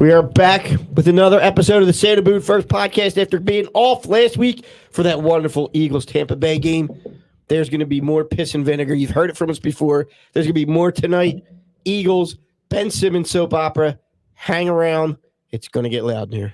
We are back with another episode of the Santa Boot First podcast after being off last week for that wonderful Eagles-Tampa Bay game. There's going to be more piss and vinegar. You've heard it from us before. There's going to be more tonight. Eagles, Ben Simmons soap opera. Hang around. It's going to get loud in here.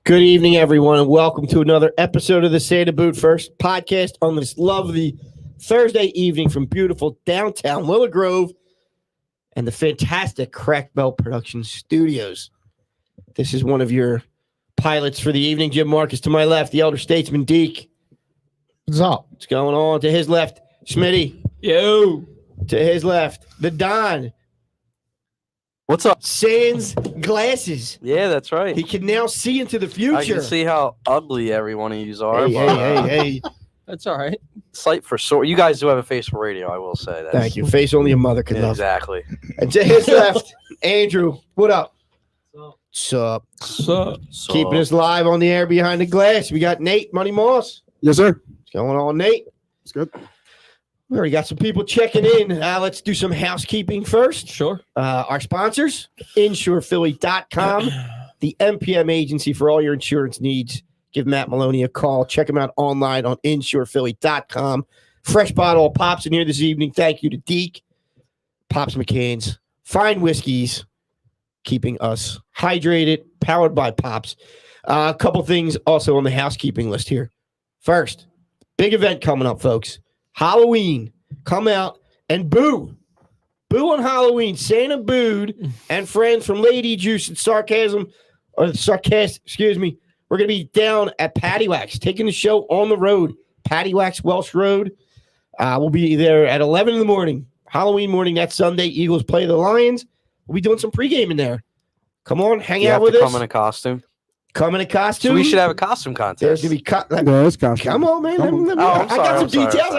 Good evening, everyone, and welcome to another episode of the Santa Boot First podcast on this lovely Thursday evening from beautiful downtown Willow Grove and the fantastic Crack Bell Production Studios. This is one of your pilots for the evening. Jim Marcus to my left, the elder statesman Deke. What's up? What's going on? To his left, Smitty. Yo. To his left, the Don. What's up? Sans glasses. Yeah, that's right. He can now see into the future. I can see how ugly every one of you are. Hey. That's all right. Sight for sore. You guys do have a face for radio, I will say that. Thank you. Face only a mother could love. Exactly. And to his left, Andrew. What up? What's up? So Keeping us live on the air behind the glass. We got Nate Money Moss. Yes, sir. What's going on, Nate? It's good. We already got some people checking in. Let's do some housekeeping first. sure. Our sponsors, InsurePhilly.com, the MPM agency for all your insurance needs. Give Matt Maloney a call. Check him out online on InsurePhilly.com. Fresh bottle of Pops in here this evening. Thank you to Deke, Pops McCann's, fine whiskeys, keeping us hydrated, powered by Pops. A couple things also on the housekeeping list here. First, big event coming up, folks. Halloween. Come out and boo. Boo on Halloween. Santa booed and friends from Lady Juice and Sarcasm, or Sarcast, excuse me. We're going to be down at Patty Wax, taking the show on the road. Patty Wax, Welsh Road. We'll be there at 11 in the morning. Halloween morning, that Sunday. Eagles play the Lions. We'll be doing some pregame in there. Come on, hang out with us. Come in a costume. Come in a costume. So we should have a costume contest. There's going to be costume. Come on, man. I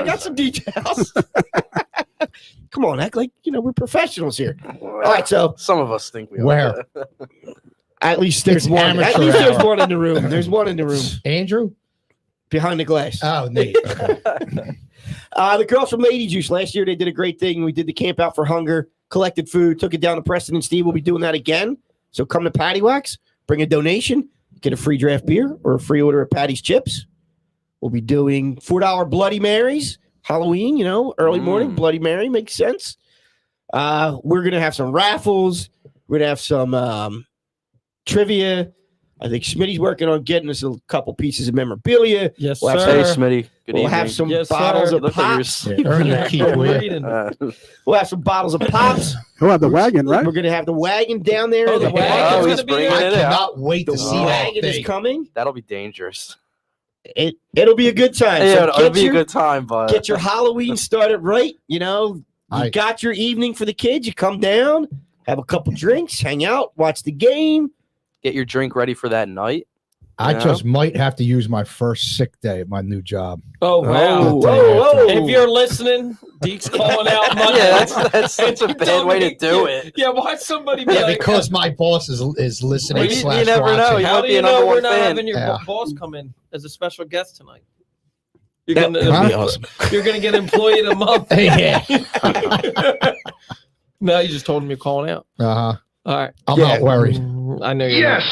got some details. Come on, act like we're professionals here. All right, so some of us think we Where? are. At least there's one. At least there's one in the room. There's one in the room. Andrew? Behind the glass. Oh, Nate. Okay. The girls from Lady Juice, last year they did a great thing. We did the Camp Out for Hunger, collected food, took it down to Preston and Steve. We'll be doing that again. So come to Patty Wax, bring a donation, get a free draft beer or a free order of Patty's chips. We'll be doing $4 Bloody Marys, Halloween, early morning. Bloody Mary makes sense. We're going to have some raffles. We're going to have some trivia. I think Smitty's working on getting us a couple pieces of memorabilia. Yes, We'll sir. Hey, Smitty. Good We'll evening. have some Yes, bottles sir. of Look at Pops. yours. Yeah, earn your keep, will you? We'll have some bottles of Pops. He'll have the wagon, right? We're going to have the wagon down there. Oh, the wagon's he's gonna be bringing there? it I out. cannot wait to The see that wagon is thing. coming. That'll be dangerous. It'll be a good time. Yeah, So it'll be a good time, but get your Halloween started right. You I- got your evening for the kids. You come down, have a couple drinks, hang out, watch the game. get your drink ready for that night. I Yeah. just might have to use my first sick day at my new job. Oh, wow. Whoa. If you're listening, Deke's calling out money. Yeah, that's such a bad way to do it. Yeah, watch somebody be Yeah, like, because my boss is listening. Well, you slash never know. watching. You how might do be you a know number we're one not fan. having your Yeah. boss come in as a special guest tonight? You're That'd gonna be awesome. You're gonna get employee of the month. Yeah. No, you just told him you're calling out. Uh-huh. All right. I'm not worried. I know you're not.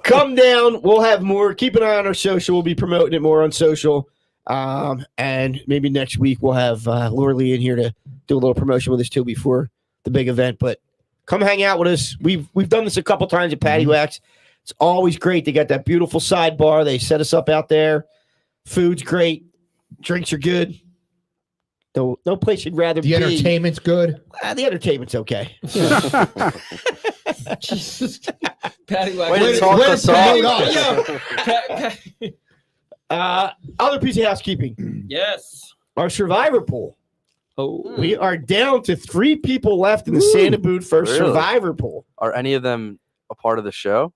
Come down. We'll have more. Keep an eye on our social. We'll be promoting it more on social. And maybe next week we'll have Laura Lee in here to do a little promotion with us too before the big event. But come hang out with us. We've done this a couple times at Patty Wax. It's always great. They got that beautiful sidebar. They set us up out there. Food's great. Drinks are good. No place you'd rather The be. entertainment's good. The entertainment's okay. Jesus. Patty Wax. Way to Wait, talk wait, us promote off. us. Other piece of housekeeping. Yes. Our survivor pool. Oh, We are down to 3 people left in the Santa Boot for Really? Survivor pool. Are any of them a part of the show?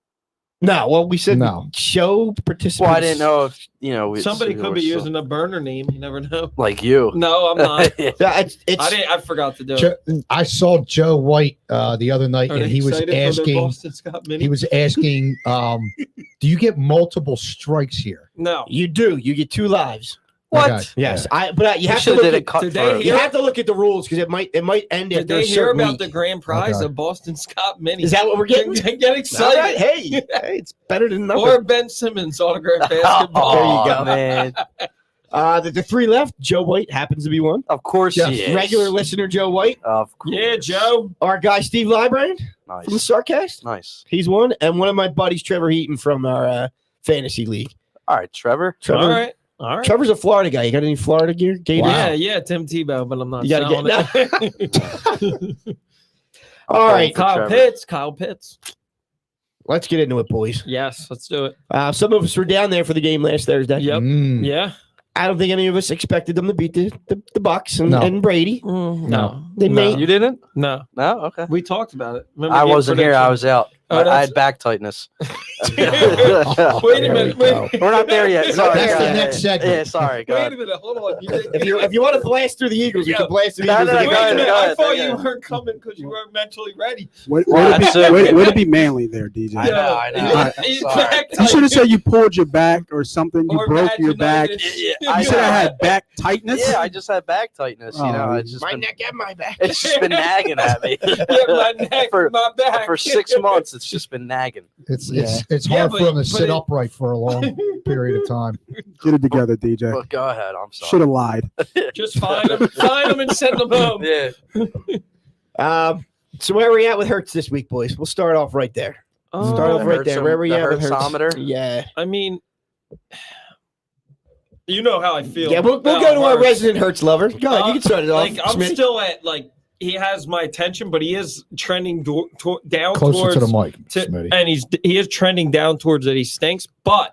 No, well, we said No. show participants. Well, I didn't know if somebody could be still- using a burner name. You never know. like you. No, I'm not. Yeah, it's I forgot to do it. I saw Joe White the other night, Are and they he was excited for their asking. Boston Scott Mini? He was asking, do you get multiple strikes here? No. you do. You get 2 lives. What? Okay. Yes, Yeah. but you You have to should look have did at it cut Did they first. you hear- have to look at the rules because it might end Did after they a hear certain about week. the grand prize Okay. of Boston Scott Mini? Is that what we're getting? Get All excited. right, hey, it's better than nothing. Or Ben Simmons autograph basketball. There you go. Man. The 3 left. Joe White happens to be one. Of course Yes. he is. Regular listener Joe White. Of course. Yeah, Joe. Our guy Steve Librand from the Nice. Sarcast. Nice. He's one, and one of my buddies Trevor Heaton from our fantasy league. All right, Trevor. Trevor, All right. All right. Trevor's a Florida guy. You got any Florida gear? Gators? Wow. Yeah, Tim Tebow, but I'm not You gotta selling get- it. All right, Kyle Pitts. let's get into it, boys. Yes, let's do it. Some of us were down there for the game last Thursday. Yep. Mm. Yeah. I don't think any of us expected them to beat the Bucks and, No. and Brady. No. They no. made- You didn't? No. No? Okay. We talked about it. Remember I game wasn't here. I prediction? was out. Oh, I that's- had back tightness. Wait a There minute. we go. We're not there yet. Sorry. That's the Yeah, next yeah, segment. Yeah, sorry. Go Wait ahead. a minute. Hold on. If you want to blast through the Eagles, you Yeah. can blast through the No, Eagles. no, and Wait get go a ahead, minute. go I ahead, thought go you ahead. weren't coming because you weren't mentally ready. Way That's to be manly there, DJ. I know, I know. He's Sorry. back You should have tight. said you pulled your back or something. You Or broke your back. vaginitis. Yeah, You said I had back tightness. Yeah, I just had back tightness. You know, Oh, it's just my been, neck and my back. it's just been nagging at me Yeah, my neck, For- my back. for 6 months. It's just been nagging. It's Yeah. it's Yeah, hard but- for him to but sit it- upright for a long period of time. Get it together, DJ. But go ahead. I'm sorry. Should have lied. Just find him and send him home. Yeah. So where are we at with Hertz this week, boys? We'll start off right there. Start off The right there. Where are we the at with Hertz? Hertzometer? Yeah. I mean, you know how I feel. Yeah, we'll about go to our Hurts. resident Hertz lover. Go ahead, you can start it off. Like I'm Smitty. still at he has my attention, but he is trending down Closer towards to the mic, to- Smitty. and he is trending down towards that he stinks. But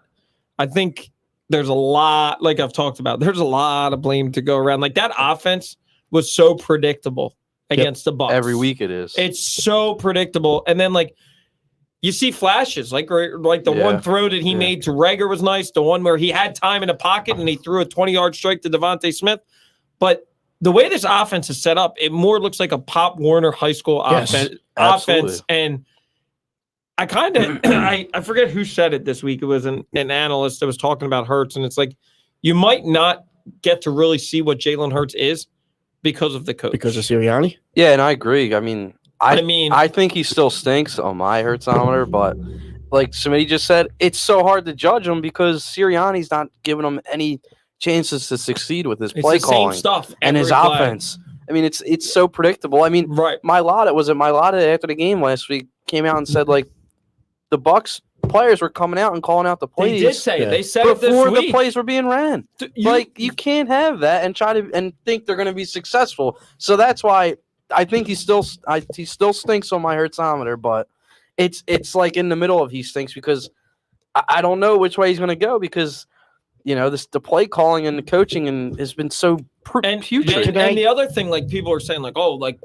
I think there's a lot, like I've talked about, there's a lot of blame to go around. Like that offense was so predictable against the Bucks Every week it is. It's so predictable, and then like you see flashes, like the Yeah. one throw that he Yeah. made to Rager was nice. The one where he had time in the pocket and he threw a 20-yard strike to Devontae Smith. But the way this offense is set up, it more looks like a Pop Warner high school Yes, absolutely. offense. And I kind of I forget who said it this week. It was an analyst that was talking about Hurts, and it's like you might not get to really see what Jalen Hurts is because of the coach. Because of Sirianni. Yeah, and I agree. I mean, I I think he still stinks on my Hertzometer, but like somebody just said, it's so hard to judge him because Sirianni's not giving him any chances to succeed with his it's play the same calling stuff and his every play. offense. I mean, it's so predictable. I mean, Right. Mailata after the game last week came out and said like the Bucks players were coming out and calling out the They plays did say it. They said it before this the week. plays were being ran. You can't have that and try to and think they're going to be successful. So that's why I think he still stinks on my Hertzometer, but it's like in the middle of he stinks because I don't know which way he's going to go because you know the play calling and the coaching and has been so putrid. And the other thing, like people are saying, like, oh, like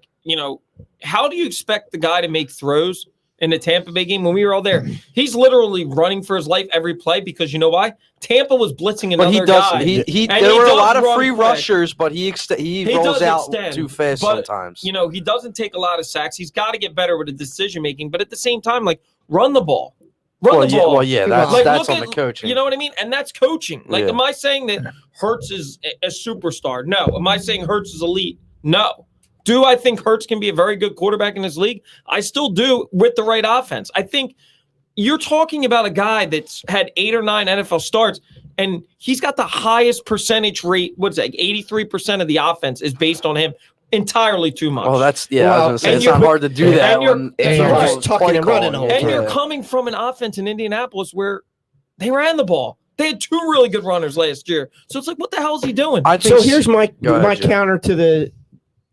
how do you expect the guy to make throws in the Tampa Bay game when we were all there? He's literally running for his life every play because you know why? Tampa was blitzing another But he doesn't. guy. He And there he were a does lot of run free quick. rushers, but he rolls does out extend, too fast but, sometimes. He doesn't take a lot of sacks. He's got to get better with the decision making, but at the same time, like run the ball. Run the ball. Well, yeah, that's Like, that's look on at- the coaching. You know what I mean? And that's coaching. Like, Yeah. am I saying that Hurts is a superstar? No. Am I saying Hurts is elite? No. Do I think Hurts can be a very good quarterback in this league? I still do with the right offense. I think you're talking about a guy that's had 8 or 9 NFL starts, and he's got the highest percentage rate. What's that? 83% of the offense is based on him. Entirely too much. Well, that's I Well, was going and to say it's not you're- hard to do that. and you're- when if it's you're all just tucking play and running calling. the whole And time. you're coming from an offense in Indianapolis where they ran the ball. They had 2 really good runners last year. So it's like, what the hell is he doing? I think So here's my Go ahead, my Jim. counter to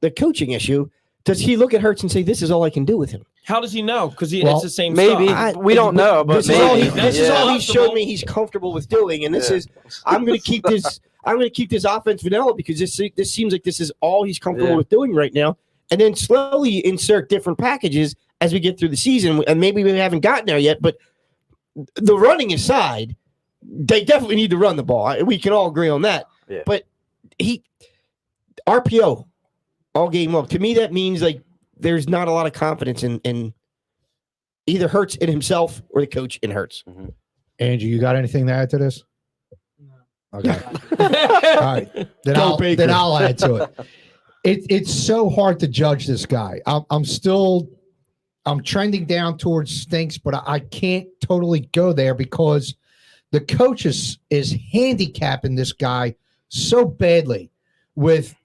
the coaching issue. Does he look at Hurts and say, "This is all I can do with him"? How does he know? Because Well, it's the same maybe. stuff. We don't know, but this is all maybe. this is Yeah. all he showed me he's comfortable with doing, and this is I'm going to keep this. I'm going to keep this offense vanilla because this seems like this is all he's comfortable with doing right now, and then slowly insert different packages as we get through the season, and maybe we haven't gotten there yet. But the running aside, they definitely need to run the ball. We can all agree on that. Yeah. But RPO all game long. To me, that means like there's not a lot of confidence in either Hurts in himself or the coach in Hurts. Andrew, you got anything to add to this? No. Okay. All right. Then I'll add to it. It's so hard to judge this guy. I'm trending down towards stinks, but I can't totally go there because the coach is handicapping this guy so badly with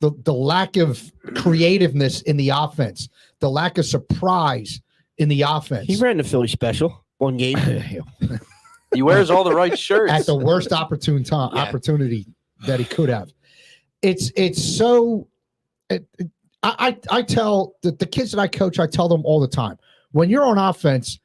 the lack of creativeness in the offense, the lack of surprise in the offense. He ran the Philly special one game. He wears all the right shirts. At the worst opportunity that he could have. It's so. I tell the kids that I coach, I tell them all the time, when you're on offense,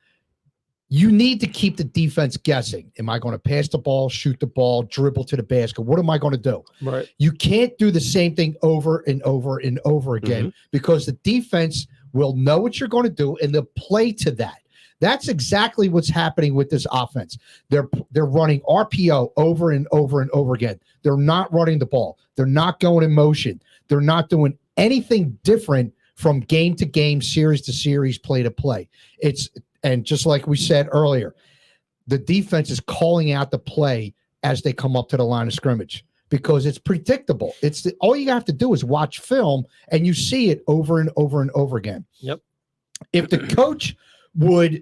you need to keep the defense guessing. Am I going to pass the ball, shoot the ball, dribble to the basket? What am I going to do? Right. You can't do the same thing over and over and over again because the defense will know what you're going to do and they'll play to that. That's exactly what's happening with this offense. They're running RPO over and over and over again. They're not running the ball. They're not going in motion. They're not doing anything different from game to game, series to series, play to play. And just like we said earlier, the defense is calling out the play as they come up to the line of scrimmage because it's predictable. All you have to do is watch film and you see it over and over and over again. Yep. If the coach would,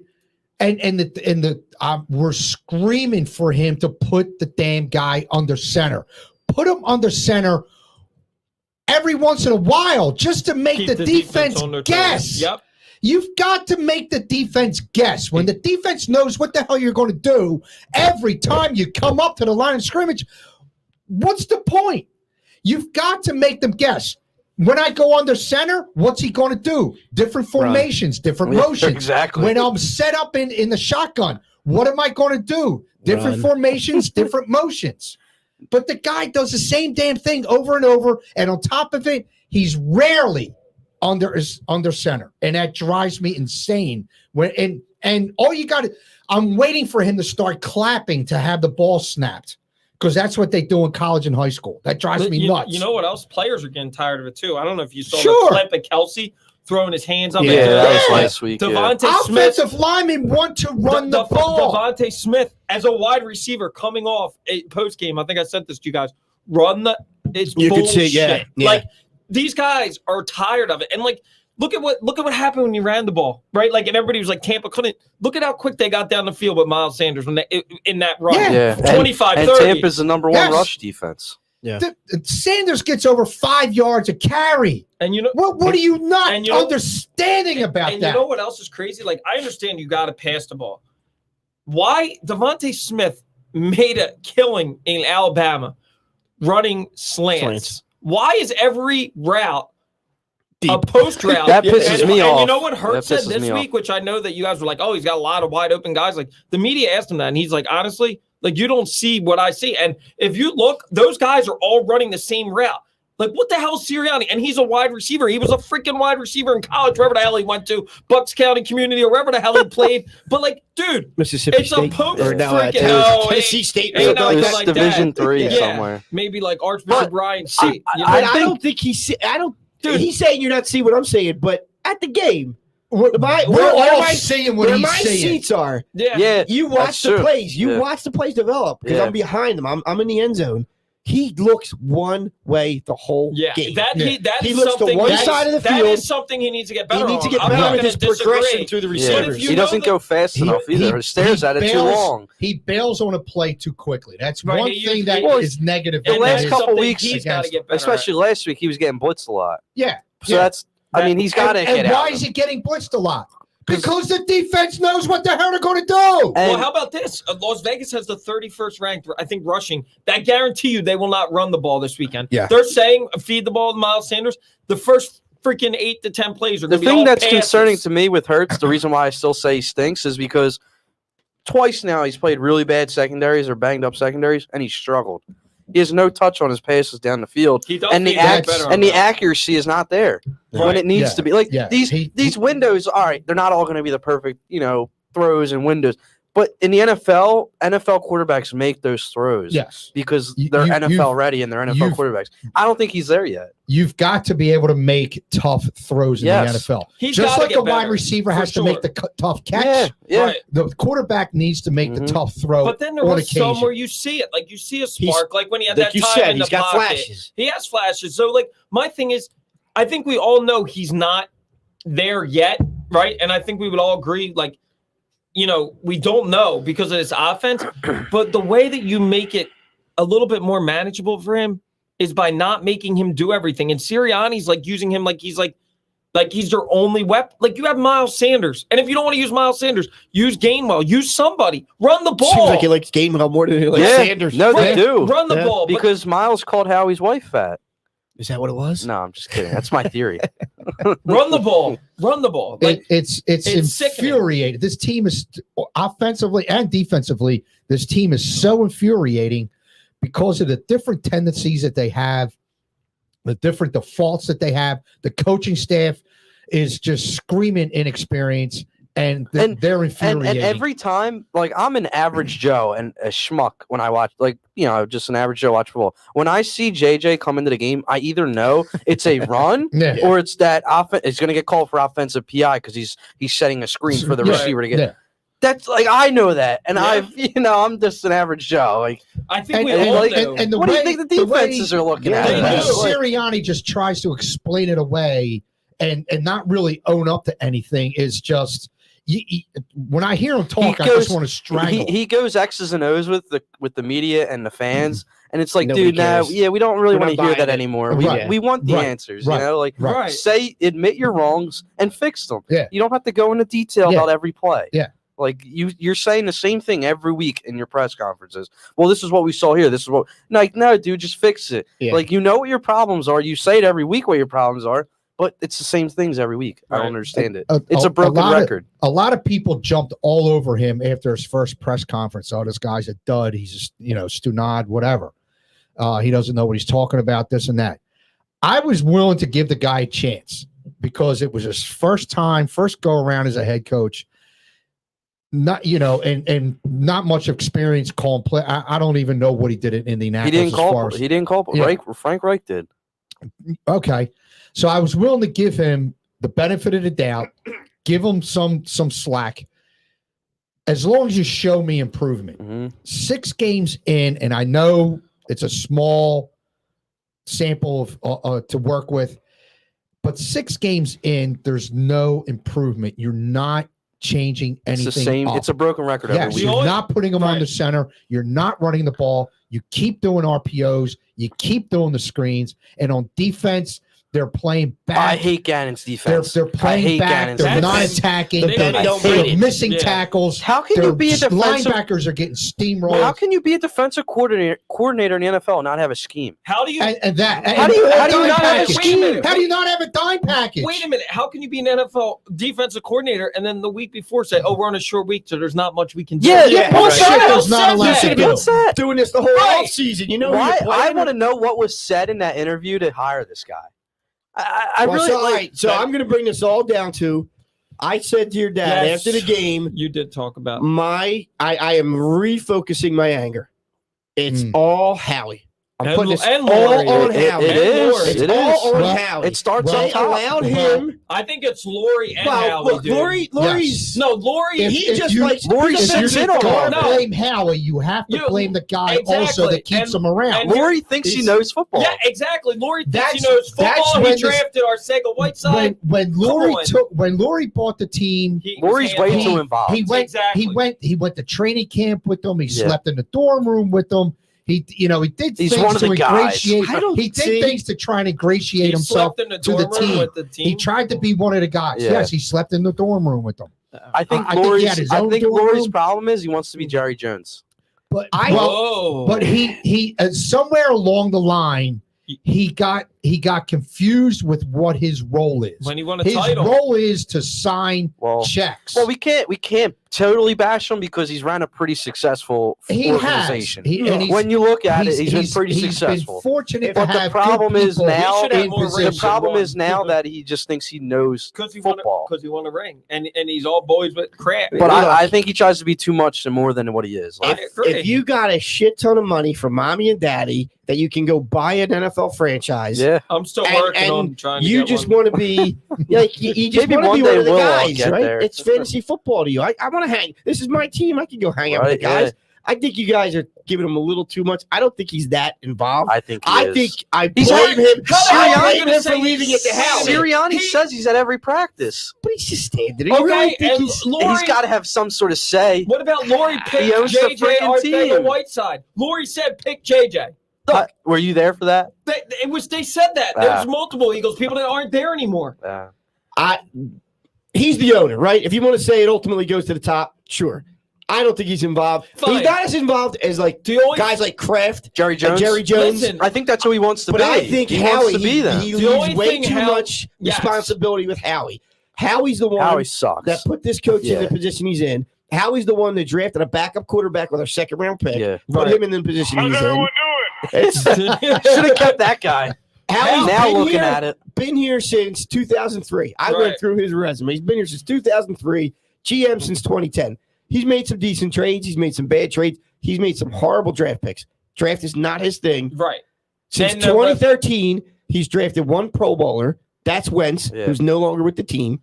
we're screaming for him to put the damn guy under center. Put him under center every once in a while just to make the defense on their guess. toes. Yep. You've got to make the defense guess. When the defense knows what the hell you're going to do every time you come up to the line of scrimmage, what's the point? You've got to make them guess. When I go under center, what's he going to do? Different formations, different motions. Exactly. When I'm set up in the shotgun, what am I going to do? Different formations, different motions. But the guy does the same damn thing over and over, and on top of it, he's rarely under center, and that drives me insane. And all you got to, I'm waiting for him to start clapping to have the ball snapped, because that's what they do in college and high school. That drives me nuts. You know what else? Players are getting tired of it too. I don't know if you saw Sure. the clip of Kelsey throwing his hands up. Yeah, that was last week. Devontae Smith. Offensive linemen want to run the ball. Devontae Smith, as a wide receiver coming off a post game, I think I sent this to you guys. It's You could bullshit. see, yeah. Like these guys are tired of it, and like look at what happened when you ran the ball, right? Like, and everybody was like, Tampa couldn't. Look at how quick they got down the field with Miles Sanders when in that run. Yeah. 25, and 30. Tampa's the number one rush defense. Yeah. Sanders gets over 5 yards a carry. And you know what are you not and you know- understanding about and that? you know what else is crazy? Like, I understand you got to pass the ball. Why Devontae Smith made a killing in Alabama running slants. Why is every route a post route? That pisses me off. And you know what Hurts That said pisses this me week, which I know that you guys were like, oh, he's got a lot of wide open guys. Like, the media asked him that, and he's like, honestly, like, you don't see what I see. And if you look, those guys are all running the same route. Like, what the hell is Sirianni? And he's a wide receiver. He was a freaking wide receiver in college, wherever the hell he went to, Bucks County Community, or wherever the hell he played. But, like, dude, Mississippi it's State. a post Or no, freaking Tennessee State. ain't nothing It's like Division that. 3 Yeah. somewhere. Maybe like Archbishop Ryan C. I don't think he's. I don't. Dude, he's saying you're not seeing what I'm saying, but at the game, we're all my, seeing what where he's my saying. seats are. Yeah. You watch that's the true. plays. You Yeah. watch the plays develop because Yeah. I'm behind him. I'm in the end zone. He looks one way the whole game. That He is looks to something. one side of the That field. is something he needs to get better. He needs to get on. I'm better not with gonna his progression disagree. through the Yeah. receivers. you He know doesn't that- go fast enough either. He stares at it too long. He bails on a play too quickly. That's Right, one he thing that usually- is negative. The And last that's couple something weeks he's got to against get better. Especially last week, he was getting blitzed a lot. Yeah. So that's, I mean, he's got to and get why out. is he getting blitzed a lot? Because the defense knows what the hell they're going to do. Well, how about this? Las Vegas has the 31st ranked, I think, rushing. That guarantee you they will not run the ball this weekend. Yeah. They're saying feed the ball to Miles Sanders. The first freaking 8 to 10 plays are The going to be thing all that's passes. concerning to me with Hurts, the reason why I still say he stinks is because twice now he's played really bad secondaries or banged up secondaries, and he's struggled. He has no touch on his passes down the field, He does and need the to get better on that. accuracy is not there when it needs Yeah, to be. Like yeah. these windows, all right, they're not all going to be the perfect, throws and windows. But in the NFL quarterbacks make those throws because they're NFL ready and they're NFL quarterbacks. I don't think he's there yet. You've got to be able to make tough throws in the NFL. He's just gotta like get a wide better, receiver for has to make the tough catch. Yeah. Right. The quarterback needs to make the tough throw. But then there on was occasion. some where you see it, like you see a spark, like when he had like that you time said, in he's the got pocket. flashes. He has flashes. So, like, my thing is, I think we all know he's not there yet, right? And I think we would all agree, like, we don't know because of his offense, but the way that you make it a little bit more manageable for him is by not making him do everything. And Sirianni's like using him like he's their only weapon. Like you have Miles Sanders, and if you don't want to use Miles Sanders, use Gainwell, use somebody, run the ball. Seems like he likes Gainwell more than he likes Sanders. No, they do. Run the ball because Miles called Howie's wife fat. Is that what it was? No, I'm just kidding. That's my theory. Run the ball. Run the ball. Like It's infuriating. This team is offensively and defensively. This team is so infuriating because of the different tendencies that they have, the different defaults that they have. The coaching staff is just screaming inexperience, and they're infuriating. And every time, like, I'm an average Joe and a schmuck when I watch, just an average Joe watch football. When I see JJ come into the game, I either know it's a run or it's that it's going to get called for offensive PI because he's setting a screen for the receiver to get. Yeah. That's like I know that, and I'm just an average Joe. Like I think we all do. And what do you think the defenses are looking at? Sirianni just tries to explain it away and not really own up to anything is just. When I hear him talk, I just want to strangle. He goes X's and O's with the media and the fans, and it's like, Nobody dude, cares. we don't really want to hear that anymore. Right. We want the answers, admit your wrongs and fix them. Yeah. You don't have to go into detail about every play. Yeah. Like you're saying the same thing every week in your press conferences. Well, this is what we saw here. This is what no, dude, just fix it. Yeah. Like you know what your problems are. You say it every week what your problems are. But it's the same things every week. Right. I don't understand it. It's a broken record. A lot of people jumped all over him after his first press conference. Oh, this guy's a dud. He's just, stunad, whatever. He doesn't know what he's talking about, this and that. I was willing to give the guy a chance because it was his first go around as a head coach. Not, and not much experience calling play. I don't even know what he did in Indianapolis. He didn't call. Yeah. Frank Reich did. Okay. So I was willing to give him the benefit of the doubt, give him some slack, as long as you show me improvement. Mm-hmm. 6 games in, and I know it's a small sample of to work with, but 6 games in, there's no improvement. You're not changing anything. It's the same. It's a broken record. Yes, you're not putting them on the center. You're not running the ball. You keep doing RPOs. You keep doing the screens, and on defense. They're playing back. I hate Gannon's defense. They're playing back. They're not attacking. They're missing tackles. How can you be a defensive linebackers are getting steamrolled? How can you be a defensive coordinator in the NFL and not have a scheme? How do you? How do you not have a scheme? How do you not have a dime package? Wait a minute. How can you be an NFL defensive coordinator and then the week before say, "Oh, we're on a short week, so there's not much we can do"? What's that? Doing this the whole offseason, Why? I want to know what was said in that interview to hire this guy. So I'm going to bring this all down to, I said to your dad after the game, you did talk about I am refocusing my anger. It's all Howie. I'm putting this all on Howie. It all on Howie. It starts on top. Allowed him. I think it's Lori and Howie. Look, Lori's no Lori. Lori sits in on it. Blame Howie. You have to blame the guy also that keeps him around. Lori thinks he knows football. Yeah, exactly. Lori thinks he knows football. He drafted Arcega Whiteside. When Lori bought the team, Lori's way too involved. He went to training camp with them. He slept in the dorm room with them. He did things to ingratiate. He did things to try and ingratiate himself to the team. He tried to be one of the guys. Yeah. Yes, he slept in the dorm room with them. I think Lori's problem is he wants to be Jerry Jones. But he somewhere along the line he got he got confused with what his role is. When he won a his title. role is to sign checks. Well, we can't totally bash him because he's ran a pretty successful organization. When you look at it, he's been pretty successful. Been fortunate but to the have problem good is people now. in position. The problem is now that he just thinks he knows football because he won a ring, and he's all boys with crap. But I think he tries to be too much and more than what he is. I agree. If you got a shit ton of money from mommy and daddy that you can go buy an NFL franchise, I'm still working on trying to you get just one. want to be like you just Maybe want to be one day one of the we'll guys, get right? there. It's fantasy football to you. I want to hang. This is my team. I can go hang out with the guys. Yeah. I think you guys are giving him a little too much. I don't think he's that involved. I think I blame him. I blame him for leaving it to Howie. Sirianni says he's at every practice, but he's just standing there. Okay, You really think he's got to have some sort of say. What about Lori picked owns the JJ freaking Arthur team. Whiteside? Lori said pick JJ. Look, Were you there for that? They said that. There's multiple Eagles people that aren't there anymore. He's the owner, right? If you want to say it ultimately goes to the top, sure. I don't think he's involved. Fine. He's not as involved as guys like Kraft, Jerry Jones. Listen, I think that's who he wants to but be. I think he Howie, wants to be that. he leaves way too much responsibility with Howie. Howie's the one that put this coach in the position he's in. Howie's the one that drafted a backup quarterback with our second round pick. Put him in the position he's in. Should have kept that guy. Howie's now been looking here, at it. Been here since 2003. I went through his resume. He's been here since 2003. GM since 2010. He's made some decent trades. He's made some bad trades. He's made some horrible draft picks. Draft is not his thing. Right. Since 2013, he's drafted one Pro Bowler. That's Wentz, who's no longer with the team.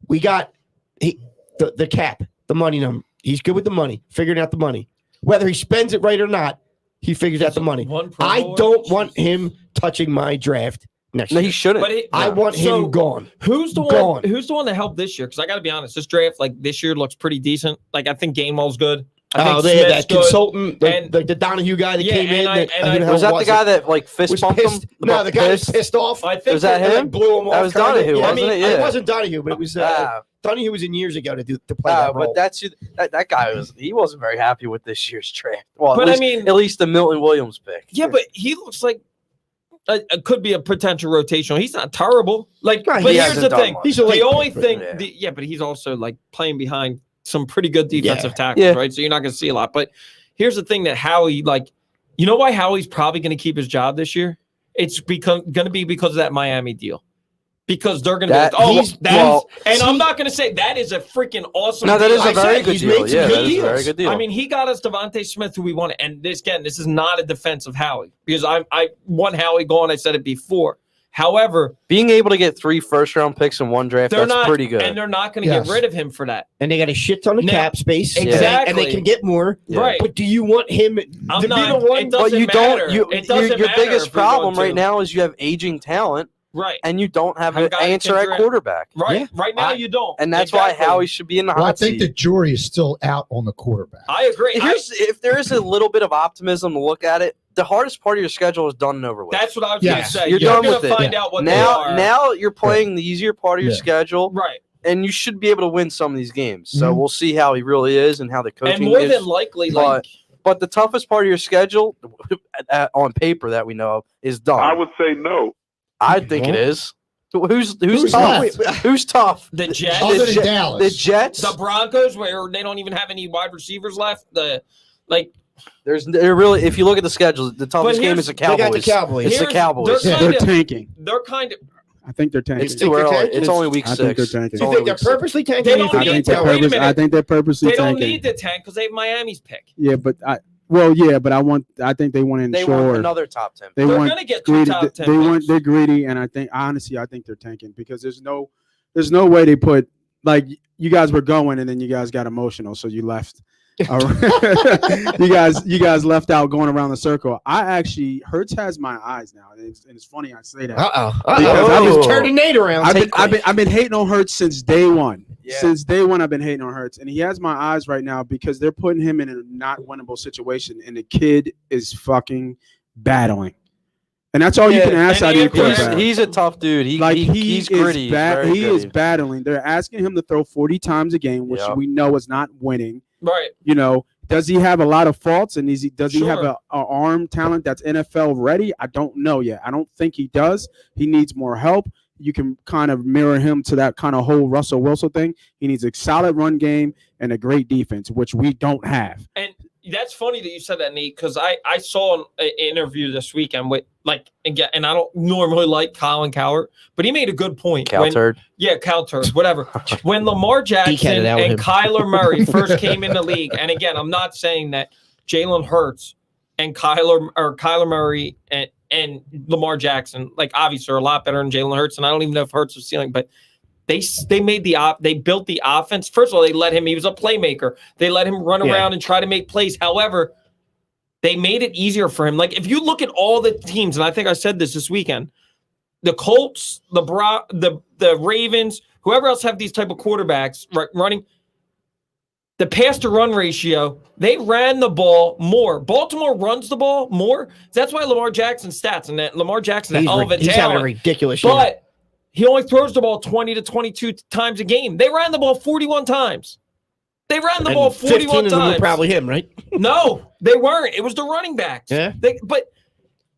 We got the cap, the money number. He's good with the money, figuring out the money. Whether he spends it right or not, he figures out the money. I don't want him touching my draft next year. He shouldn't. I want him gone. Who's the one? Who's the one that helped this year? Because I got to be honest, this draft this year looks pretty decent. I think Gainwell's good. They had that consultant, the Donahue guy that came in. Was that the guy that fist bumped him? No, the guy was pissed off. I think was that him? Blew him off. That was Donahue, wasn't it? Yeah. It wasn't Donahue, but it was Donahue was in years ago to play that role. But that's that guy he wasn't very happy with this year's draft. Well, but at least the Milton Williams pick. Yeah, but he looks like it could be a potential rotational. He's not terrible. But here's the thing. He's the only thing. But he's also playing behind some pretty good defensive tackles, right? So you're not going to see a lot. But here's the thing that Howie, you know why Howie's probably going to keep his job this year? It's going to be because of that Miami deal. Because they're going to I'm not going to say that is a freaking awesome deal. That is a very good deal. Yeah, that is a very good deal. I mean, he got us Devontae Smith, who we wanted. And this is not a defense of Howie. Because I want Howie gone. I said it before. However, being able to get 3 first-round picks in one draft, that's pretty good. And they're not going to get rid of him for that. And they got a shit ton of cap space. Exactly. And they can get more. Yeah. Right. But do you want him to be the one? It doesn't matter. Your biggest problem right now is you have aging talent. Right. And you don't have an answer at quarterback. Right. Yeah. Right now you don't. And that's why Howie should be in the hot seat. I think the jury is still out on the quarterback. I agree. If there is a little bit of optimism to look at it, the hardest part of your schedule is done and over with. That's what I was going to say. You're done with it. Find out what now you're playing the easier part of your schedule. Right. And you should be able to win some of these games. So we'll see how he really is and how the coaching is. And more than likely, but the toughest part of your schedule on paper that we know of is done. I would say no. I think it is. Who's tough? Who's tough? The Jets. Other than Dallas. The Jets. The Broncos, where they don't even have any wide receivers left. They're really, if you look at the schedule, the toughest game is the Cowboys. They got the Cowboys. It's the Cowboys. They're tanking. They're kind of. I think they're tanking. It's too early. It's only week 6. I think they're tanking. You think they're purposely tanking? They don't need to. Wait a minute. I think they're purposely tanking. They don't need to tank because they have Miami's pick. Yeah, but I think they want to ensure they want another top 10. They're going to get 2 top 10. They're greedy, and I think they're tanking because there's no way they put you guys were going and then you guys got emotional, so you left. You guys left out going around the circle. Hurts has my eyes now, and it's funny I say that. I was turning Nate around. I've been hating on Hurts since day one. Yeah. Since day one, I've been hating on Hurts, and he has my eyes right now because they're putting him in a not winnable situation, and the kid is fucking battling. And that's all you can ask out of your quarterback. He's a tough dude. He's gritty. He is battling. They're asking him to throw 40 times a game, which we know is not winning. Right. Does he have a lot of faults, and does he have Sure. a arm talent that's NFL ready? I don't know yet. I don't think he does. He needs more help. You can kind of mirror him to that kind of whole Russell Wilson thing. He needs a solid run game and a great defense, which we don't have. And that's funny that you said that, Nate, because I saw an interview this weekend with again, and I don't normally like Colin Cowherd, but he made a good point. Cowturd. Cowturd, whatever. When Lamar Jackson out and him. Kyler Murray first came in the league, and again, I'm not saying that Jalen Hurts and Kyler Murray and Lamar Jackson, obviously, are a lot better than Jalen Hurts, and I don't even know if Hurts was ceiling, but they built the offense. First of all, he was a playmaker. They let him run around and try to make plays. However, they made it easier for him. If you look at all the teams, and I think I said this weekend, the Colts, the Ravens, whoever else have these type of quarterbacks running, the pass to run ratio, they ran the ball more. Baltimore runs the ball more. That's why Lamar Jackson's stats, and that Lamar Jackson, a hell of a He's having a talent. ridiculous year. But he only throws the ball 20 to 22 times a game. They ran the ball 41 times. They ran the ball 41 15 of them times. were probably him, right? No, they weren't. It was the running backs. Yeah. But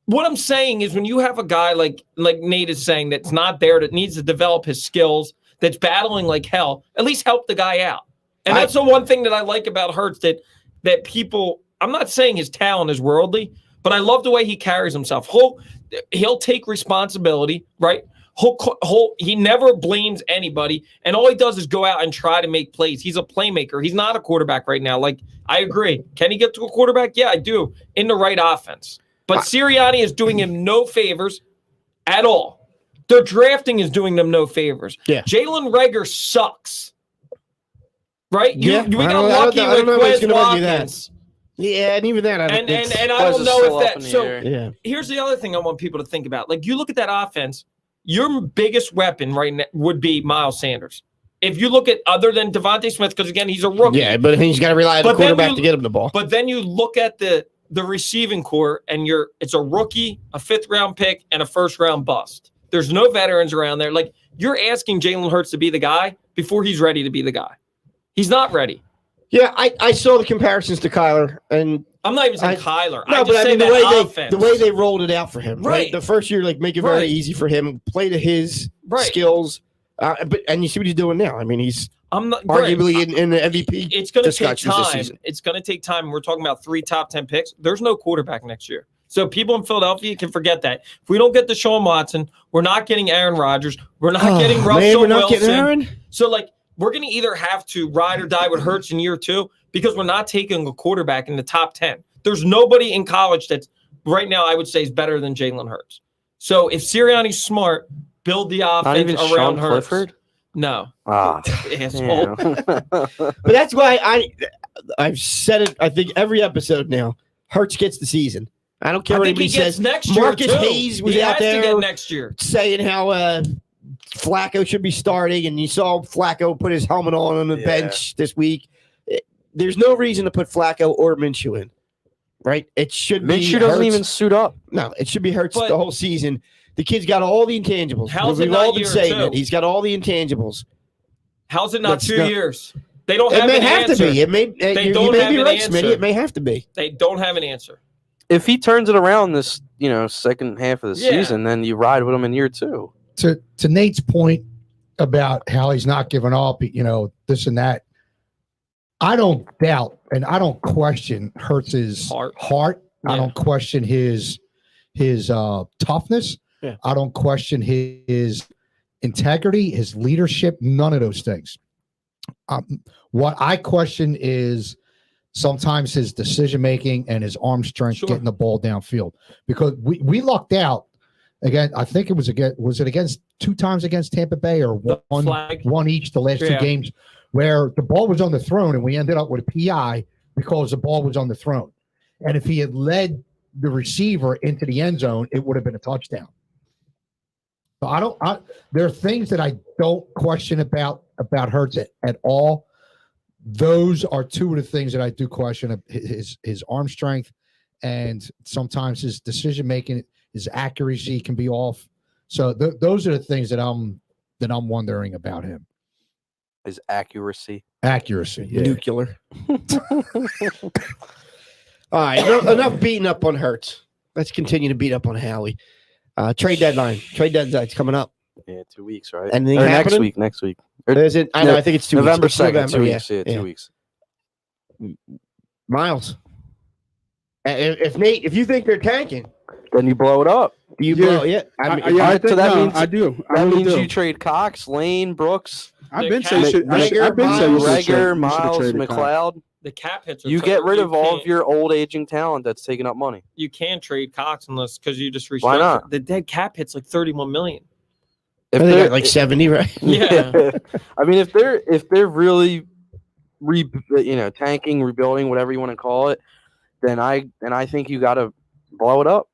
what I'm saying is when you have a guy like Nate is saying that's not there, that needs to develop his skills, that's battling like hell, at least help the guy out. And that's the one thing that I like about Hurts that people, I'm not saying his talent is worldly, but I love the way he carries himself. He'll take responsibility, right? He never blames anybody, and all he does is go out and try to make plays. He's a playmaker. He's not a quarterback right now. I agree. Can he get to a quarterback? Yeah, I do, in the right offense. But Sirianni is doing him no favors at all. The drafting is doing them no favors. Yeah. Jalen Reagor sucks. Right? We got lucky I don't know with if he's Quez gonna argue that. Watkins. Yeah, and even that, I don't And think. I Quez don't is know still if up in that. the So air. Yeah. here's the other thing I want people to think about. You look at that offense, your biggest weapon right now would be Miles Sanders. If you look at other than Devontae Smith, because again, he's a rookie. Yeah, but he's got to rely on the quarterback to get him the ball. But then you look at the receiving core, and it's a rookie, a 5th-round pick, and a 1st-round bust. There's no veterans around there. You're asking Jalen Hurts to be the guy before he's ready to be the guy. He's not ready. Yeah, I saw the comparisons to Kyler, and I'm not even saying Kyler. no, I just say the way they rolled it out for him, right? Right. The first year, make it very easy for him, play to his skills, and you see what he's doing now. I mean, he's arguably in the MVP. It's going to take discussions this time. season. It's going to take time. We're talking about 3 top 10 picks. There's no quarterback next year. So people in Philadelphia can forget that. If we don't get Deshaun Watson, we're not getting Aaron Rodgers. We're not getting Russell we're not Wilson. getting Aaron? So, we're going to either have to ride or die with Hurts in year 2 because we're not taking a quarterback in the top 10. There's nobody in college that's right now I would say is better than Jalen Hurts. So if Sirianni's smart, build the offense Not even around Sean Hurts. Clifford? No. Asshole. But that's why I've said it, I think, every episode now. Hurts gets the season. I don't care I what think he anybody gets says. next year, Marcus too. Hayes was He out has to there get next year. saying how Flacco should be starting, and you saw Flacco put his helmet on the bench this week. There's no reason to put Flacco or Minshew in, right? It should be Minshew doesn't Hurts. even suit up. No, it should be Hurts But- the whole season. The kid's got all the intangibles. How's it We've not all been year saying 2? it. He's got all the intangibles. How's it not Let's 2 not- years? They don't It have may an have answer. to be. It may. They You don't may have be an right, answer. Smitty. It may have to be. They don't have an answer. If he turns it around this, second half of the Yeah. season, then you ride with him in year 2. To Nate's point about how he's not giving up, this and that. I don't doubt and I don't question Hurts's heart. I don't question his toughness. Yeah. I don't question his integrity, his leadership, none of those things. What I question is sometimes his decision making and his arm strength getting the ball downfield, because we lucked out again. I think it was against 2 times against Tampa Bay or one each the last 2 games where the ball was on the throne and we ended up with a PI because the ball was on the throne. And if he had led the receiver into the end zone, it would have been a touchdown. So there are things that I don't question about Hurts at all. Those are 2 of the things that I do question: his arm strength, and sometimes his decision making, his accuracy can be off. So those are the things that I'm wondering about him. His accuracy. Accuracy. Yeah. Nuclear. All right, enough beating up on Hurts. Let's continue to beat up on Howie. Trade deadline. Trade deadline's coming up. Yeah, 2 weeks, right? Anything Or happening? next week. Or Is it? I know. I think it's 2 November weeks. It's 2nd, November, 2 yeah, weeks. Yeah, 2 weeks. Miles. If you think they're tanking, Then you blow it up. do you Yeah. blow? Yeah, I Alright, so that means- I do. I That really means do. you trade Cox, Lane, Brooks, I've The been Cat- saying you should. Rager, I've been saying you should Rager, trade- you should Miles, trade Cox. McLeod. The cap hits. Are You so- get rid of all of can't- your old aging talent that's taking up money. You can't trade Cox unless because you just restructure. Why not? The dead cap hits like 31 million. If they they're got like 70, right? Yeah. I mean, if they're really, tanking, rebuilding, whatever you want to call it, then I think you got to blow it up.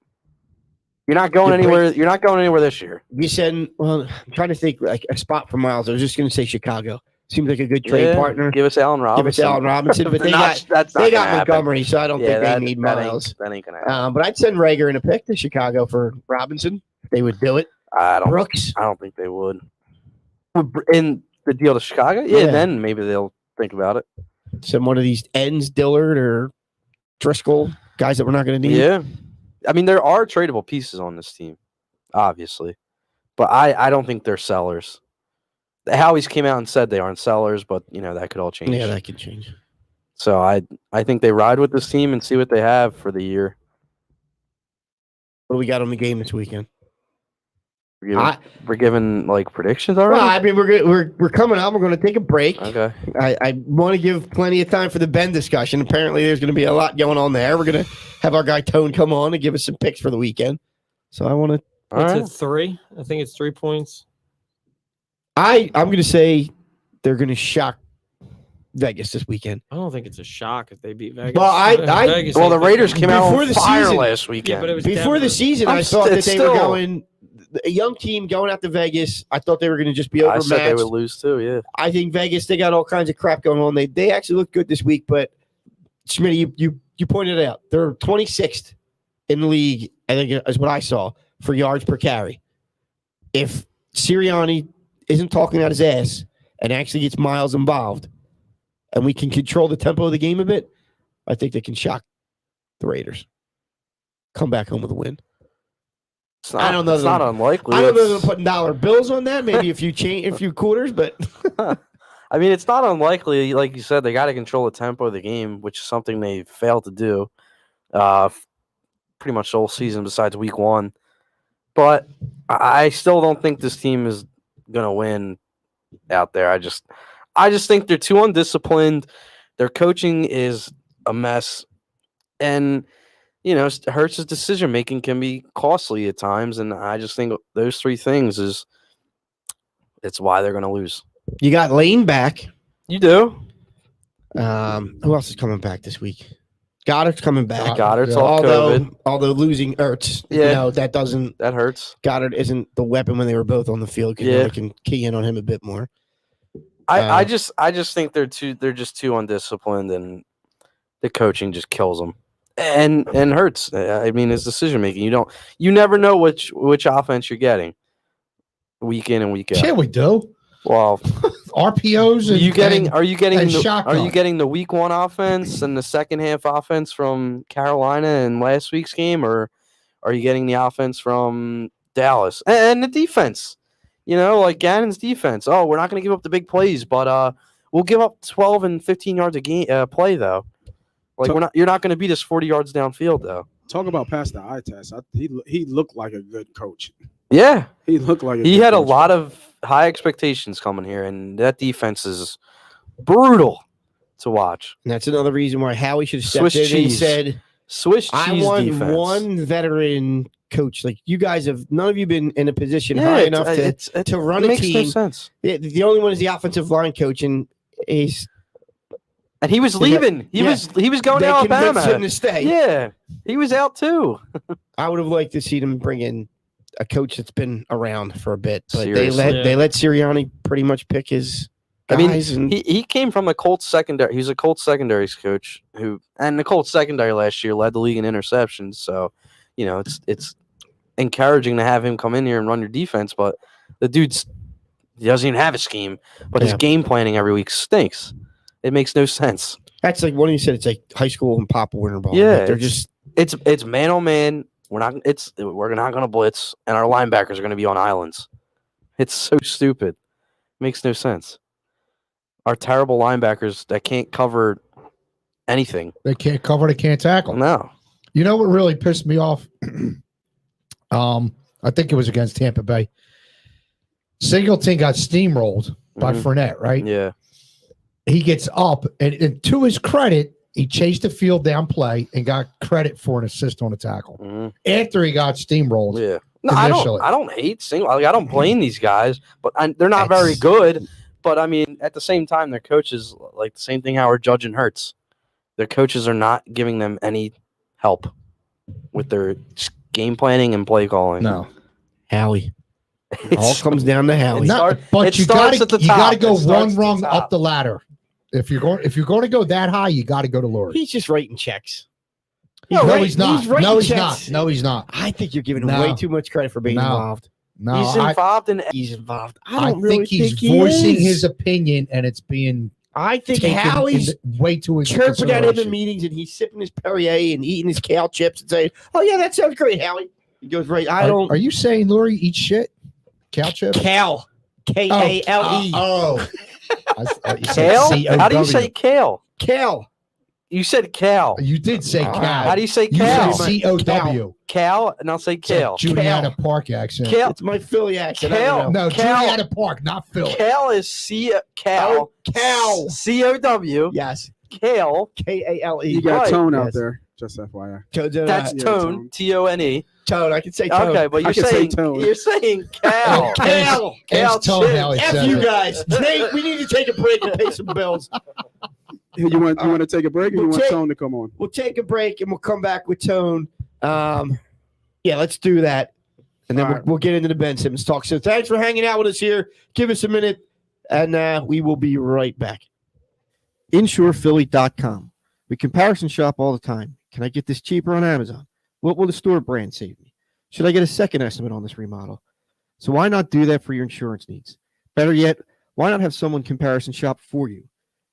You're not going anywhere. You're not going anywhere this year. You said, well, I'm trying to think like a spot for Miles. I was just going to say Chicago. Seems like a good trade partner. Give us Allen Robinson. Give us Allen Robinson, but they got that's not they gonna got happen. Montgomery, so I don't think they need that Miles. That ain't gonna happen. But I'd send Rager in a pick to Chicago for Robinson. They would do it. I Brooks. don't think they would. In the deal to Chicago, yeah, Yeah. then maybe they'll think about it. Some one of these ends, Dillard or Driscoll, guys that we're not going to need. Yeah, I mean there are tradable pieces on this team, obviously, but I don't think they're sellers. Howie's came out and said they aren't sellers, but that could all change. Yeah, that could change. So I think they ride with this team and see what they have for the year. What do we got on the game this weekend? We're giving like predictions already. Well, I mean, we're coming up. We're going to take a break. Okay. I want to give plenty of time for the Ben discussion. Apparently, there's going to be a lot going on there. We're going to have our guy Tone come on and give us some picks for the weekend. So I want to. All What's right. it? 3? I think it's 3 points. I'm going to say they're going to shock Vegas this weekend. I don't think it's a shock if they beat Vegas. Well, Vegas Well, the ain't Raiders came out Before on the fire season- last weekend. Yeah, but it was Before the Denver. season, I'm I thought that it's they were still- going a young team going out to Vegas. I thought they were going to just be I said they overmatched. would lose too. Yeah. I think Vegas, they got all kinds of crap going on. They actually look good this week, but Schmitty, you pointed it out. They're 26th in the league, I think is what I saw, for yards per carry. If Sirianni isn't talking out his ass and actually gets Miles involved, and we can control the tempo of the game a bit, I think they can shock the Raiders. Come back home with a win. It's not, I don't know It's that- not unlikely. I don't know It's- them putting dollar bills on that, maybe a few quarters, but I mean, it's not unlikely. Like you said, they got to control the tempo of the game, which is something they failed to do pretty much the whole season besides week 1. But I still don't think this team is going to win out there. I just think they're too undisciplined. Their coaching is a mess. And, Hurts' decision making can be costly at times. And I just think those 3 things it's why they're going to lose. you got Lane back. You do. Who else is coming back this week? Goddard's coming back. Goddard's off COVID. Although losing Ertz, Yeah. that doesn't. That hurts. Goddard isn't the weapon when they were both on the field. Yeah. They can key in on him a bit more. I just think they're just too undisciplined, and the coaching just kills them. And Hurts. I mean, his decision making. You never know which offense you're getting week in and week out. Yeah, we do. Well, RPOs. are you getting and the, shotgun. are you getting the week 1 offense and the second half offense from Carolina in last week's game, or are you getting the offense from Dallas and the defense? Like Gannon's defense. Oh, we're not going to give up the big plays, but we'll give up 12 and 15 yards a game play though. Like you're not going to beat us 40 yards downfield though. Talk about past the eye test. He looked like a good coach. Yeah, He looked like he good had a coach. lot of high expectations coming here, and that defense is brutal to watch. And that's another reason why Howie should have stepped Swiss in and cheese. said, Swiss I cheese want defense. one veteran coach. Like you guys have, none of you been in a position high enough to run it a makes team. No sense. The only one is the offensive line coach, and he's And he was leaving. He was going to they convinced him Alabama. to stay. Yeah, he was out too. I would have liked to see them bring in a coach that's been around for a bit, but Seriously. they let Sirianni pretty much pick his I mean, guys. And he came from the Colts secondary. He was a Colts secondaries coach and the Colts secondary last year led the league in interceptions. So, it's encouraging to have him come in here and run your defense, but the dude's He doesn't even have a scheme, but his game planning every week stinks. It makes no sense. That's like what you said. It's like high school and Pop Warner ball. Yeah, Like they're just it's man on man. We're not going to blitz, and our linebackers are going to be on islands. It's so stupid. Makes no sense. Our terrible linebackers that can't cover anything. They can't cover. They can't tackle. No. You know what really pissed me off? I think it was against Tampa Bay. Singleton got steamrolled by Fournette, right? Yeah. He gets up, and to his credit, he chased the field down play and got credit for an assist on a tackle after he got steamrolled. Yeah. No, I don't hate single. I don't blame these guys, but they're not very good. But I mean, at the same time, their coaches, like the same thing how we're judging Hurts. Their coaches are not giving them any help with their game planning and play calling. No, Howie. It all comes down to Howie. But you got to go one rung up the ladder. If you're going to go that high, you got to go to Lord. He's just writing checks. No, he's not. No, he's checks. not. No, he's not. I think you're giving him way too much credit for being involved. No, he's involved in. He's involved. I think he's voicing his opinion, and it's being. I think Howie's way too chirping at him in meetings, and he's sipping his Perrier and eating his kale chips and saying, "Oh yeah, that sounds great, Howie." He goes, "Right, I don't." Are you saying Lori eats shit? Cal chips? Cal, Kale. Oh, kale. How do you say kale? Kale. You said Cal. You did say Cal. How do you say Cal? C-O-W. Cal, and I'll say Kale. Juliana Park accent. Kale. It's my Philly accent. Kale. No, Cal. Juliana Park, not Philly. Cal is Cal. Cal. C-O-W. Yes. Kale. K-A-L-E. You got Tone out Yes. there, just FYI. That's Tone. T-O-N-E. Tone. I can say Tone. Okay, but you're saying Cal. Cal. Cal. F you guys. Nate, we need to take a break and pay some bills. You want to take a break, or you want Tone to come on? We'll take a break and we'll come back with Tone. Yeah, let's do that, and then we'll get into the Ben Simmons talk. So thanks for hanging out with us here. Give us a minute, and we will be right back. InsurePhilly.com. We comparison shop all the time. Can I get this cheaper on Amazon? What will the store brand save me? Should I get a second estimate on this remodel? So why not do that for your insurance needs? Better yet, why not have someone comparison shop for you?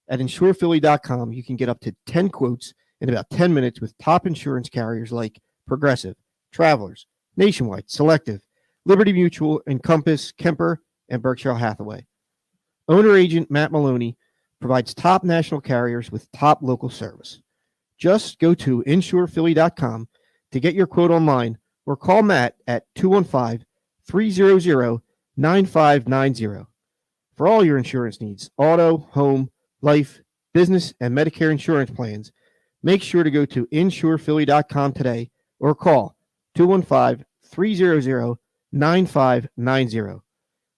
At InsurePhilly.com, you can get up to 10 quotes in about 10 minutes with top insurance carriers like Progressive, Travelers, Nationwide, Selective, Liberty Mutual, Encompass, Kemper, and Berkshire Hathaway. Owner-agent Matt Maloney provides top national carriers with top local service. Just go to InsurePhilly.com to get your quote online or call Matt at 215-300-9590. For all your insurance needs, auto, home, life, business, and Medicare insurance plans, make sure to go to InsurePhilly.com today or call 215-300-9590.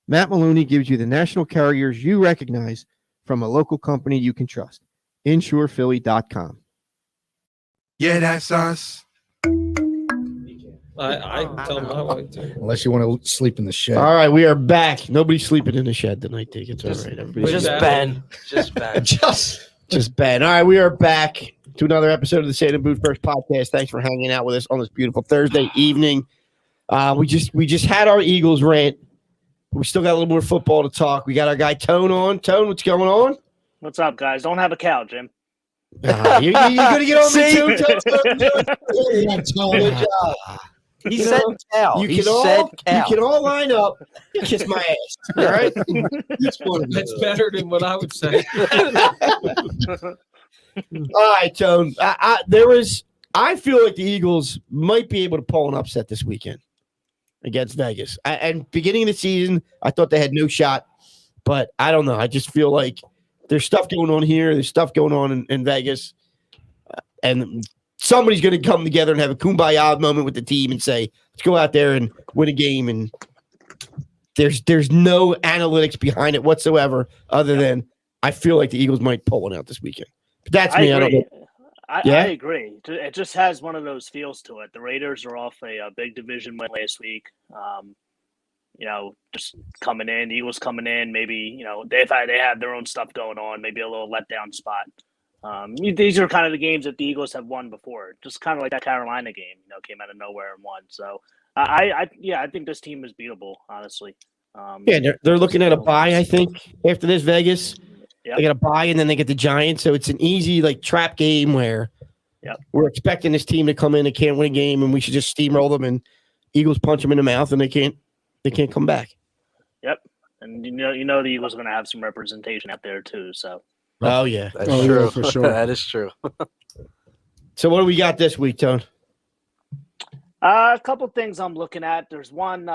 Matt Maloney gives you the national carriers you recognize from a local company you can trust. InsurePhilly.com. Yeah, that's us. I tell them how I do. Unless you want to sleep in the shed. All right, we are back. Nobody's sleeping in the shed tonight, Dick. It's all right. Everybody's Just Ben. Just Ben. Just Ben. All right, we are back to another episode of the Satan Booth First podcast. Thanks for hanging out with us on this beautiful Thursday evening. We just had our Eagles rant. We still got a little more football to talk. We got our guy Tone on. Tone, what's going on? What's up, guys? Don't have a cow, Jim. You're going to get on me too, Tone? Yeah, Tony. He said Cal. You He can said all Cal. you can all line up and kiss my ass. All right? That's better than what I would say. All right, Tone. I feel like the Eagles might be able to pull an upset this weekend against Vegas. And beginning of the season, I thought they had no shot, but I don't know. I just feel like there's stuff going on here. There's stuff going on in Vegas, and somebody's going to come together and have a kumbaya moment with the team and say, let's go out there and win a game. And there's no analytics behind it whatsoever other than I feel like the Eagles might pull one out this weekend. But that's me. I agree. It just has one of those feels to it. The Raiders are off a big division win last week. Just coming in, the Eagles coming in, maybe, they have their own stuff going on, maybe a little letdown spot. These are kind of the games that the Eagles have won before, just kind of like that Carolina game, came out of nowhere and won. So I think this team is beatable, honestly. Yeah, they're looking at a bye, I think, after this Vegas. Yep. They got a bye, and then they get the Giants. So it's an easy trap game where we're expecting this team to come in and can't win a game, and we should just steamroll them, and Eagles punch them in the mouth, and they can't come back. Yep. And you know the Eagles are going to have some representation out there too. So. Oh yeah, That's Oh, true. yeah, for sure. That is true. So what do we got this week, Tone? A couple things I'm looking at. There's one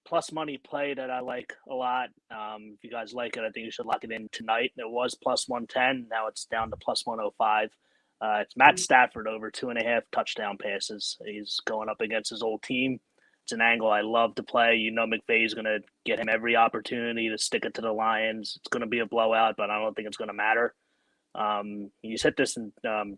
plus money play that I like a lot. If you guys like it, I think you should lock it in tonight. It was plus 110. Now it's down to plus 105. It's Matt Stafford over 2.5 touchdown passes. He's going up against his old team. It's an angle I love to play. You know McVay's going to get him every opportunity to stick it to the Lions. It's going to be a blowout, but I don't think it's going to matter. He's hit this in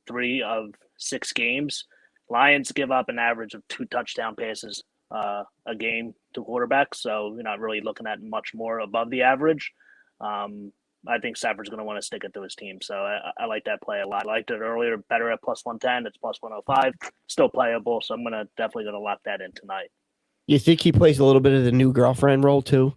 3 of 6 games. Lions give up an average of 2 touchdown passes a game to quarterbacks, so you're not really looking at much more above the average. I think Stafford's going to want to stick it to his team, so I like that play a lot. I liked it earlier, better at plus 110. It's plus 105, still playable, so I'm definitely going to lock that in tonight. You think he plays a little bit of the new girlfriend role too?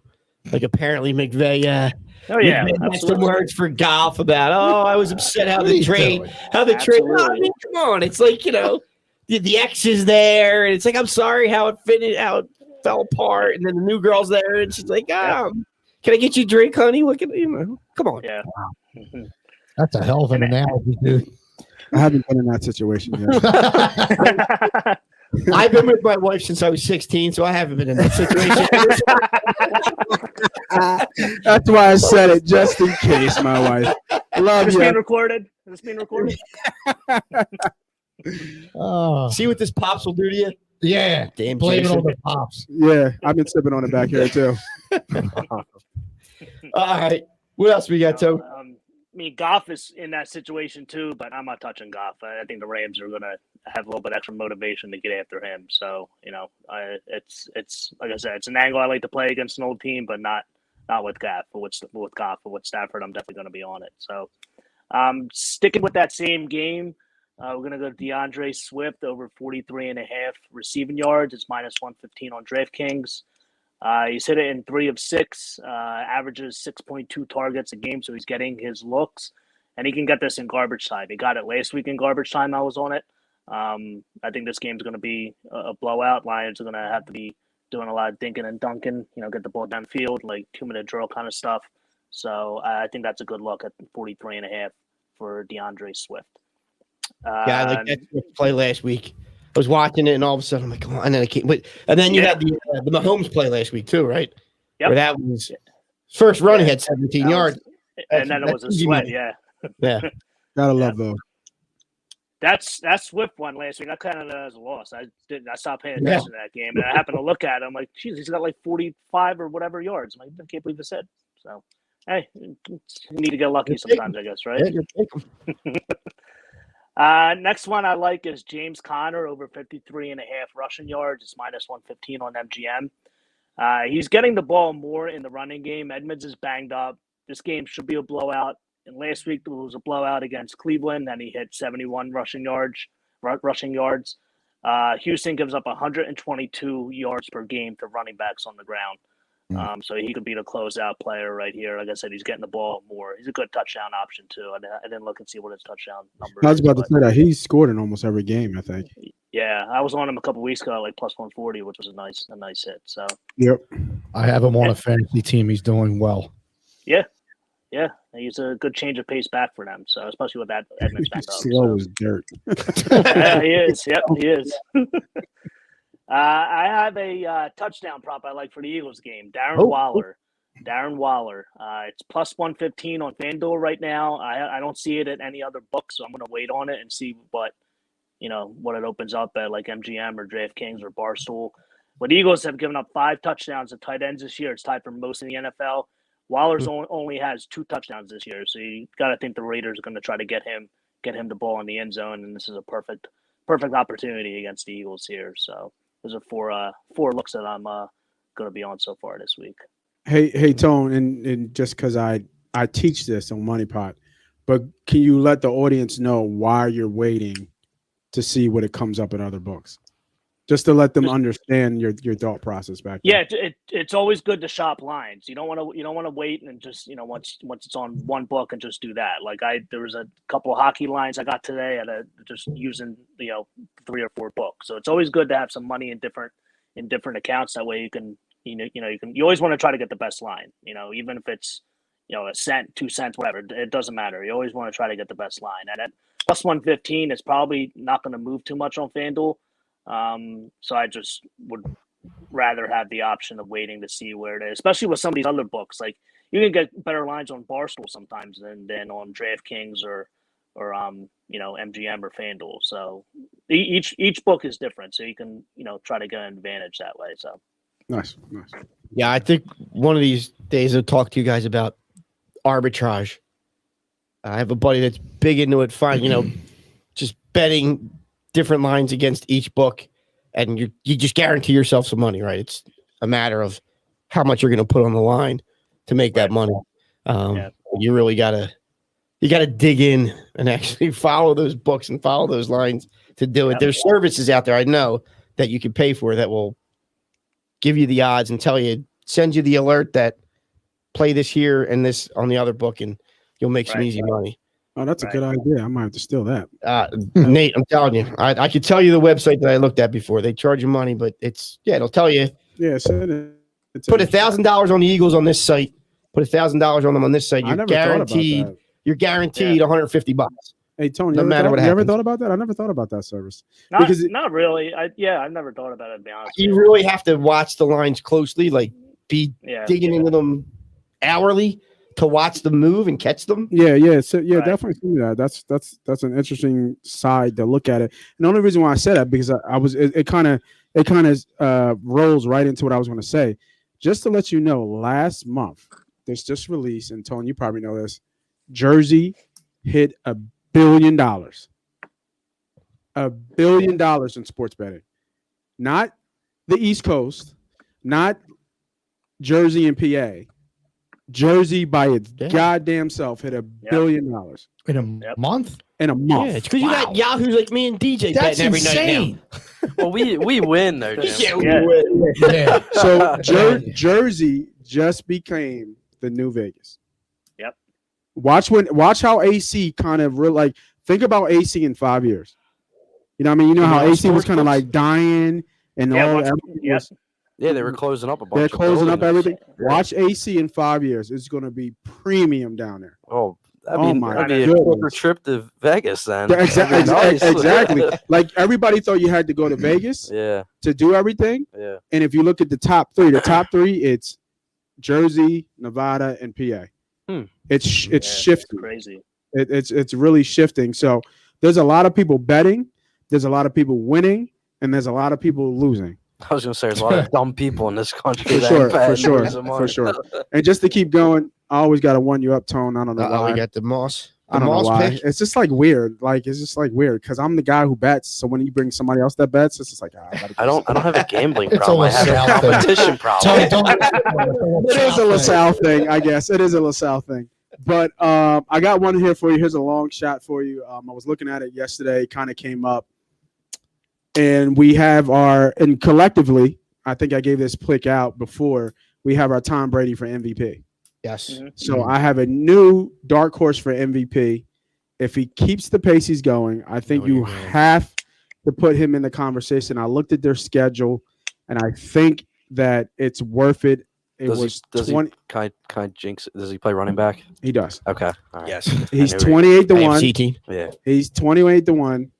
Like apparently McVay. Oh yeah, McVay has some words for golf about. Oh, I was upset how What are the you trade, doing? how the trade. Absolutely. I mean, come on, it's like the ex is there, and it's like I'm sorry how it fell apart, and then the new girl's there, and she's like, can I get you a drink, honey? Look at come on. Yeah. That's a hell of an analogy, dude. I haven't been in that situation yet. I've been with my wife since I was 16, so I haven't been in that situation. That's why I said it, just in case, my wife. Love Is this being you. recorded? Is this being recorded? Oh, See what this pops will do to you? yeah. Damn, Blame it Jason. on the pops. Yeah, I've been sipping on it back here too. All right. What else we got, Toe? I mean, Goff is in that situation too, but I'm not touching Goff. I think the Rams are going to have a little bit extra motivation to get after him. So, it's like I said, it's an angle I like to play against an old team, but not with Goff. But with Goff, but with Stafford, I'm definitely going to be on it. So, sticking with that same game, we're going to go to DeAndre Swift over 43.5 receiving yards. It's minus 115 on DraftKings. He's hit it in 3 of 6, averages 6.2 targets a game, so he's getting his looks, and he can get this in garbage time. He got it last week in garbage time. I was on it. I think this game's going to be a blowout. Lions are going to have to be doing a lot of dinking and dunking, get the ball downfield, like 2-minute drill kind of stuff. So I think that's a good look at 43.5 for DeAndre Swift. Yeah, I like that Swift play last week. I was watching it, and all of a sudden I'm like, come on, and then I can't wait. And then you had the Mahomes play last week too, right? Yep. Where that was first run, he had 17 yards. And then it was a sweat, yeah. Yeah. Gotta love those. That's Swift one last week. I kind of as a loss. I stopped paying attention to that game, and I happened to look at it. I'm like, geez, he's got like 45 or whatever yards. I'm like, I can't believe it's it. So, hey, you need to get lucky sometimes, I guess, right? Next one I like is James Conner over 53.5 rushing yards. It's minus 115 on MGM. He's getting the ball more in the running game. Edmonds is banged up. This game should be a blowout. And last week there was a blowout against Cleveland, and he hit 71 rushing yards. Houston gives up 122 yards per game to running backs on the ground. So he could be the closeout player right here. Like I said, he's getting the ball more. He's a good touchdown option too. I didn't look and see what his touchdown number is. I was about to say that he's scored in almost every game, I think. Yeah, I was on him a couple weeks ago, like plus 140, which was a nice hit. So Yep. I have him on a fantasy team. He's doing well. yeah, he's a good change of pace back for them. So especially with that Edmonds back up. Slow as dirt. Yeah, he is. Yep, he is. I have a touchdown prop I like for the Eagles game. Darren Waller. It's plus 115 on FanDuel right now. I don't see it at any other book, so I'm going to wait on it and see what it opens up at like MGM or DraftKings or Barstool. But the Eagles have given up 5 touchdowns to tight ends this year. It's tied for most in the NFL. Waller's only has 2 touchdowns this year, so you got to think the Raiders are going to try to get him the ball in the end zone, and this is a perfect opportunity against the Eagles here. So those are 4 looks that I'm going to be on so far this week. Hey, Tone, and just because I teach this on Money Pot, but can you let the audience know why you're waiting to see what it comes up in other books? Just to let them understand your thought process back then. Yeah, it's always good to shop lines. You don't want to wait and just once it's on one book and just do that. Like there was a couple of hockey lines I got today at just using 3 or 4 books. So it's always good to have some money in different accounts. That way you can you always want to try to get the best line. Even if it's a cent, 2 cents, whatever. It doesn't matter. You always want to try to get the best line. And at plus 115, it's probably not going to move too much on FanDuel. So I just would rather have the option of waiting to see where it is, especially with some of these other books. Like you can get better lines on Barstool sometimes than on DraftKings or MGM or FanDuel. So each book is different, so you can try to get an advantage that way. So nice. Yeah, I think one of these days I'll talk to you guys about arbitrage. I have a buddy that's big into it. Fine, just betting different lines against each book, and you just guarantee yourself some money, right? It's a matter of how much you're going to put on the line to make that money. You really gotta dig in and actually follow those books and follow those lines to do it. There's services out there I know that you can pay for that will give you the odds and send you the alert that play this here and this on the other book, and you'll make some easy money. Oh, that's a good idea. I might have to steal that. Nate, I'm telling you, I could tell you the website that I looked at before. They charge you money, but it'll tell you. Yeah, put $1,000 on the Eagles on this site. Put $1,000 on them on this site. You're guaranteed. You're guaranteed $150. Hey Tony, no matter what happens. You ever thought about that? I never thought about that service. Not really. I've never thought about it. To be honest, you really have to watch the lines closely. Like digging into them hourly to watch them move and catch them. Yeah. So definitely see that. That's an interesting side to look at it. And the only reason why I said that because it kind of rolls right into what I was going to say. Just to let you know, last month this just released, and Tony, you probably know this. Jersey hit $1 billion. $1 billion in sports betting. Not the East Coast, not Jersey and PA. Jersey by its goddamn self hit $1 billion in a month. In a month. Yeah, it's because you got Yahoos like me and DJ betting every night now. Well, we win though, Jim. We win. Yeah. So Jersey just became the new Vegas. Yep. Watch how AC kind of think about AC in 5 years. You know what I mean? You know how AC was kind of like dying and they were closing up a bunch. They're closing up everything. Yeah. Watch AC in 5 years. It's going to be premium down there. Oh, that'd be a corporate trip to Vegas then. Exactly. Like everybody thought you had to go to Vegas to do everything. Yeah. And if you look at the top three, it's Jersey, Nevada, and PA. It's shifting. It's crazy. It's really shifting. So there's a lot of people betting, there's a lot of people winning, and there's a lot of people losing. I was gonna say there's a lot of dumb people in this country. For sure. And just to keep going, I always got to one you up, Tone. I don't know why. We got the Moss. I don't know why. Pick. It's just like weird. Because I'm the guy who bets. So when you bring somebody else that bets, it's just like I don't have a gambling problem. I have a competition problem. It is a LaSalle thing, I guess. It is a LaSalle thing. But I got one here for you. Here's a long shot for you. I was looking at it yesterday. Kind of came up. And we have and collectively, I think I gave this pick out before, we have our Tom Brady for MVP. Yes. Mm-hmm. So I have a new dark horse for MVP. If he keeps the pace he's going, I think you have to put him in the conversation. I looked at their schedule, and I think that it's worth it. Can I jinx it? Does he play running back? He does. Okay. All right. Yes. He's 28-1. team. Yeah. He's 28-1.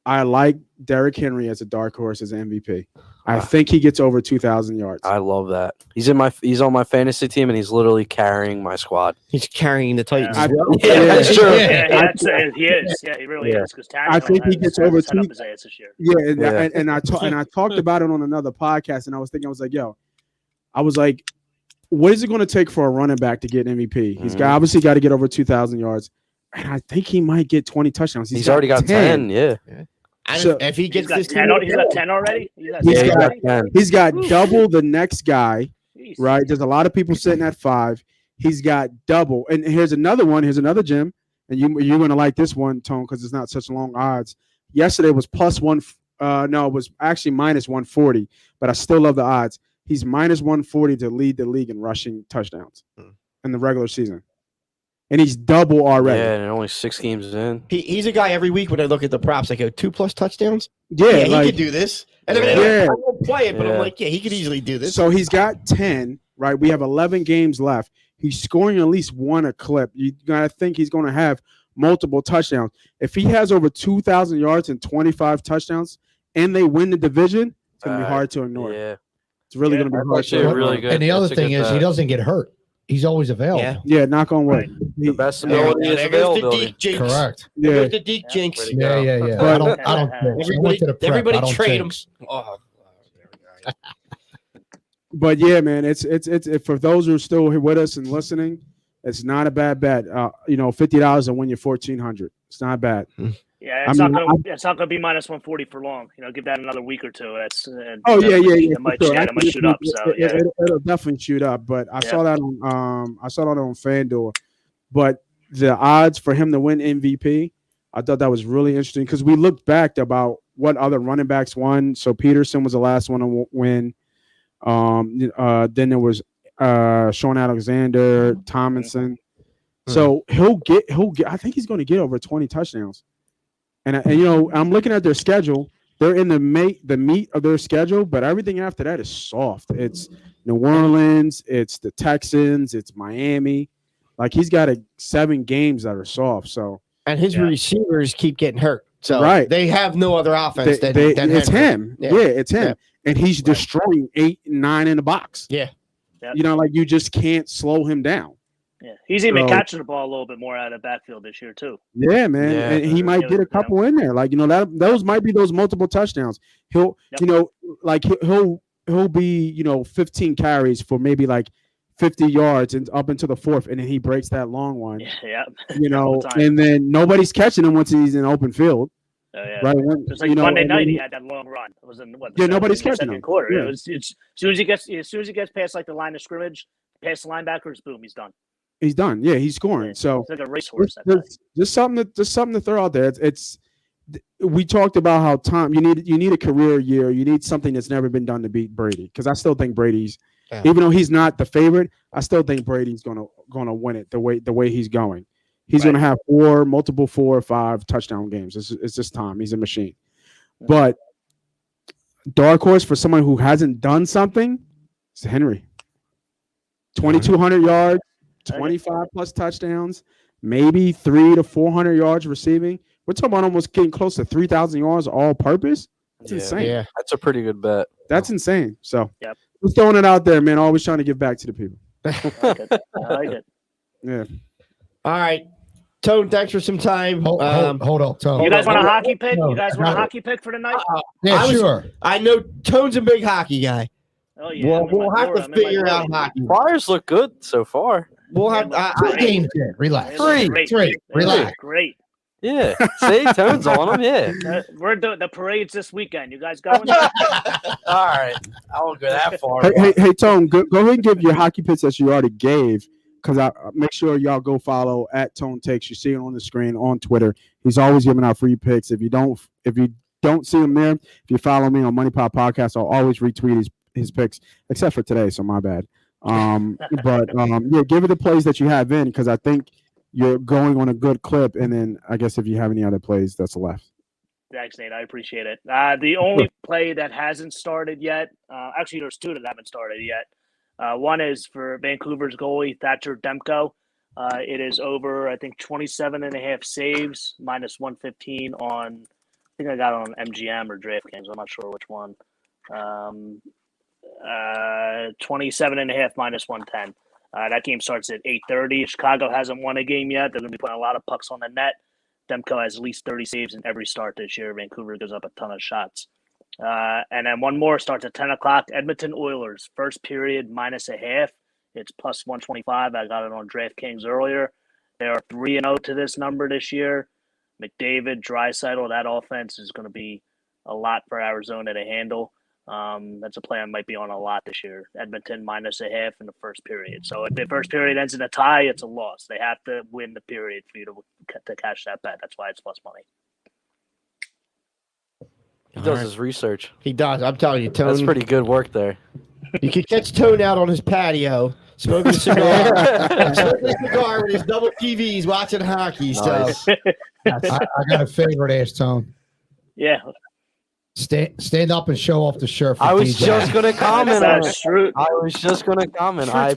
I like Derrick Henry as a dark horse as an MVP. I think he gets over 2,000 yards. I love that. He's on my fantasy team, and he's literally carrying my squad. He's carrying the Titans. That's true. He is. Yeah, he really is. Because I think he gets over 2,000 this year. Yeah, and I talked about it on another podcast, and I was like, what is it going to take for a running back to get MVP? He's obviously got to get over 2,000 yards, and I think he might get 20 touchdowns. He's already got 10. Yeah. So if he gets this, 10, he's got 10 already. He's got double the next guy. Jeez. Right? There's a lot of people sitting at 5. He's got double. And here's another one. Here's another gym. And you're going to like this one, Tone, because it's not such long odds. Yesterday was plus 1 No, it was actually minus 140, but I still love the odds. He's minus 140 to lead the league in rushing touchdowns in the regular season. And he's double already. Yeah, and only 6 games in. He's a guy every week when I look at the props, I go 2+ touchdowns. Yeah, He like, could do this. And I Yeah. won't play it, but I'm Yeah. like, yeah, he could easily do this. so he's got 10, right? We have 11 games left. He's scoring at least one a clip. You gotta think he's going to have multiple touchdowns. If he has over 2,000 yards and 25 touchdowns, and they win the division, it's gonna be hard to ignore. Yeah. It's really gonna be That's hard actually to a ignore. really good. And the other that's a thing good is, he bet. doesn't get hurt. He's always available. Yeah. Yeah, knock on wood. The best ability is There goes the availability. Deke jinx. Correct. There Yeah, goes the Deke jinx. Pretty Yeah, go. yeah, yeah. But- I don't I went Everybody, to the prep. everybody I don't trade him. jinx. Oh, but yeah, man, it's for those who are still here with us and listening, it's not a bad bet. $50 and win you $1,400. It's not bad. Yeah, I it's mean, not gonna be minus 140 for long. Give that another week or two. That's Oh yeah. It might, for sure. it might shoot up. So yeah, It'll definitely shoot up. But I saw that on FanDuel. But the odds for him to win MVP, I thought that was really interesting because we looked back about what other running backs won. So Peterson was the last one to win. Then there was Sean Alexander, Tomlinson. So he'll get. I think he's going to get over 20 touchdowns. And I'm looking at their schedule. They're in the meat of their schedule, but everything after that is soft. It's New Orleans, it's the Texans, it's Miami. Like he's got 7 games that are soft. So and his receivers keep getting hurt. So Right. they have no other offense than it's Henry. him. Yeah. Yeah, it's him. Yeah. And he's destroying 8 and 9 in the box. Yeah. Yep. Like you just can't slow him down. yeah. He's even So- catching the ball a little bit more out of the backfield this year too. Yeah, man. Yeah. And he might get a couple in there. Like, those might be those multiple touchdowns. He'll, Yep. he'll be, 15 carries for maybe like 50 yards and up into the 4th, and then he breaks that long one, Yeah. time. and then nobody's catching him once he's in open field. Yeah. Right. It's like Monday night, he had that long run. It was in what? Yeah, nobody's the catching second him. quarter. Yeah. It's as soon as he gets past like the line of scrimmage, past the linebackers, boom, he's done. He's done. Yeah, he's scoring. Yeah. So It's like a racehorse. That guy. just something to throw out there. It's we talked about how Tom, you need a career year. You need something that's never been done to beat Brady. Because I still think Brady's, even though he's not the favorite, I still think Brady's gonna win it the way he's going. He's gonna have 4 or 5 touchdown games. It's just Tom. He's a machine. But dark horse for someone who hasn't done something, it's Henry. 2,200 yards, 25 plus touchdowns, maybe 300 to 400 yards receiving. We're talking about almost getting close to 3,000 yards all purpose. That's insane. Yeah. That's a pretty good bet. That's insane. So Yep. just throwing it out there, man. Always trying to give back to the people. I like it. I like it. Yeah. All right. Tone, thanks for some time. Hold on, Tone. You guys want a hold on. hockey pick? No, You guys want a no. hockey pick for the night? Yeah, I was- sure. I know Tone's a big hockey guy. Oh yeah. We'll have to figure out hockey. Flyers look good so far. We'll have. Two games in. Relax. Great. Three. Relax. Great. Yeah. See, Tone's on them. Yeah. We're doing the parades this weekend. You guys going? All right. I won't go that far. Hey, Tone, go ahead and give your hockey picks that you already gave. Because I make sure y'all go follow at Tone Takes. You see it on the screen on Twitter. He's always giving out free picks. If you don't see him there, if you follow me on Money Pop Podcast, I'll always retweet his picks, except for today. So my bad. Yeah, give it the plays that you have in because I think you're going on a good clip. And then I guess if you have any other plays that's left. Thanks, Nate. I appreciate it. The only play that hasn't started yet, actually, there's 2 that haven't started yet. One is for Vancouver's goalie, Thatcher Demko. It is over, I think, 27.5 saves, minus 115 on, I think I got it on MGM or DraftKings. I'm not sure which one. 27.5 minus 110. That game starts at 8:30. Chicago hasn't won a game yet. They're going to be putting a lot of pucks on the net. Demko has at least 30 saves in every start this year. Vancouver gives up a ton of shots. And then one more starts at 10 o'clock. Edmonton Oilers, first period, minus a half. It's plus 125. I got it on DraftKings earlier. They are 3-0 to this number this year. McDavid, Draisaitl, that offense is going to be a lot for Arizona to handle. That's a play I might be on a lot this year. Edmonton minus a half in the first period. So if the first period ends in a tie, it's a loss. They have to win the period for you to cash that bet. That's why it's plus money. He does his research. He does. I'm telling you, Tone. That's pretty good work there. You can catch Tone out on his patio smoking a cigar, smoking a cigar with his double TVs, watching hockey. Nice. So I got a favorite, Ass Tone. Yeah, Stand up and show off the shirt. For I was DJ. just gonna comment on that's it. Shroot I was just gonna comment. I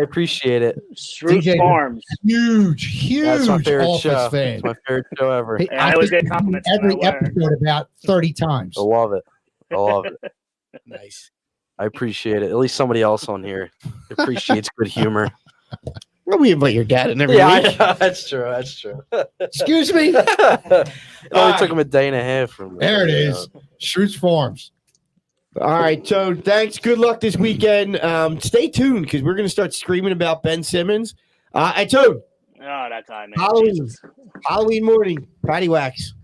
appreciate it. DJ Farms. huge That's my favorite Office show. fan. It's my favorite show ever. He- Yeah, I always think get compliments when I every wear it. episode about 30 times. I love it. I love it. nice. I appreciate it. At least somebody else on here appreciates good humor. Well, we invite your dad in every Yeah, week. that's true. That's true. Excuse me. It only took him a day and a half from There it is. Shoots Farms. All right, so thanks. Good luck this weekend. Stay tuned because we're going to start screaming about Ben Simmons. And Toad, Oh, that guy, man. Halloween. Jesus. Halloween morning, Patty Wax.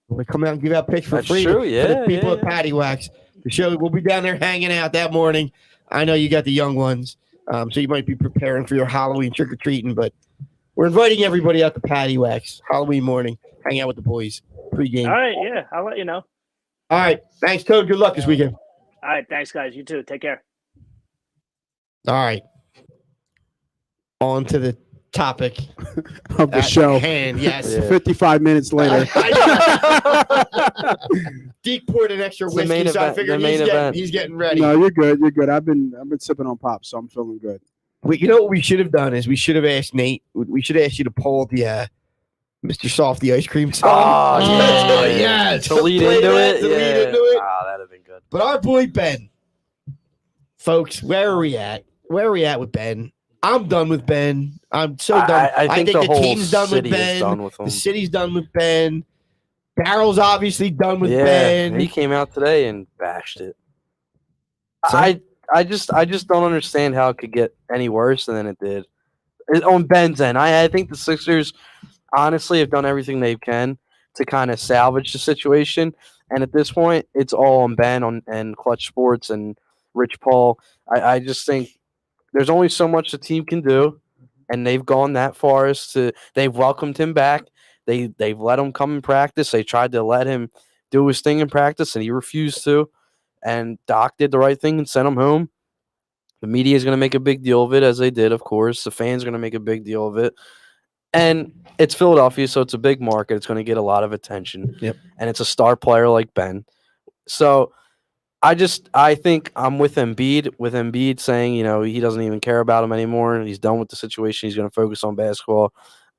We'll come out and give out picks for That's free true, for yeah, the people yeah, at Patty Wax. The show, we'll be down there hanging out that morning. I know you got the young ones, so you might be preparing for your Halloween trick-or-treating, but we're inviting everybody out to Patty Wax Halloween morning. Hang out with the boys pre-game. All right, yeah, I'll let you know. All right. Thanks, Toad. Good luck this weekend. All right, thanks, guys. You too. Take care. All right. On to the topic Of the at show. hand. Yes. Yeah. 55 minutes later. Deke poured an extra It's the whiskey, main so I event, figured the main event. he's getting ready. No, you're good. You're good. I've been sipping on pop, so I'm feeling good. You know what we should have done is we should have asked Nate. We should have asked you to pull the Mr. Softy ice cream song. Oh, Oh, yeah. yes. To lead Play into that, it. to Yeah. lead into it. Ah, that'd have been good. But our boy Ben, folks, where are we at? Where are we at with Ben? I'm done with Ben. I'm so done. I think the whole team's done with city is Ben. done with him. The city's done with Ben. Daryl's obviously done with Yeah, Ben. he came out today and bashed it. So- I just don't understand how it could get any worse than it did. On Ben's end, I think the Sixers honestly have done everything they can to kind of salvage the situation, and at this point, it's all on Ben and Clutch Sports and Rich Paul. I just think there's only so much the team can do, and they've gone that far as to they've welcomed him back. They've let him come and practice. They tried to let him do his thing in practice, and he refused to. And Doc did the right thing and sent him home. The media is going to make a big deal of it, as they did, of course. The fans are going to make a big deal of it. And it's Philadelphia, so it's a big market. It's going to get a lot of attention. Yep. And it's a star player like Ben. So I think I'm with Embiid saying, he doesn't even care about him anymore. He's done with the situation. He's going to focus on basketball.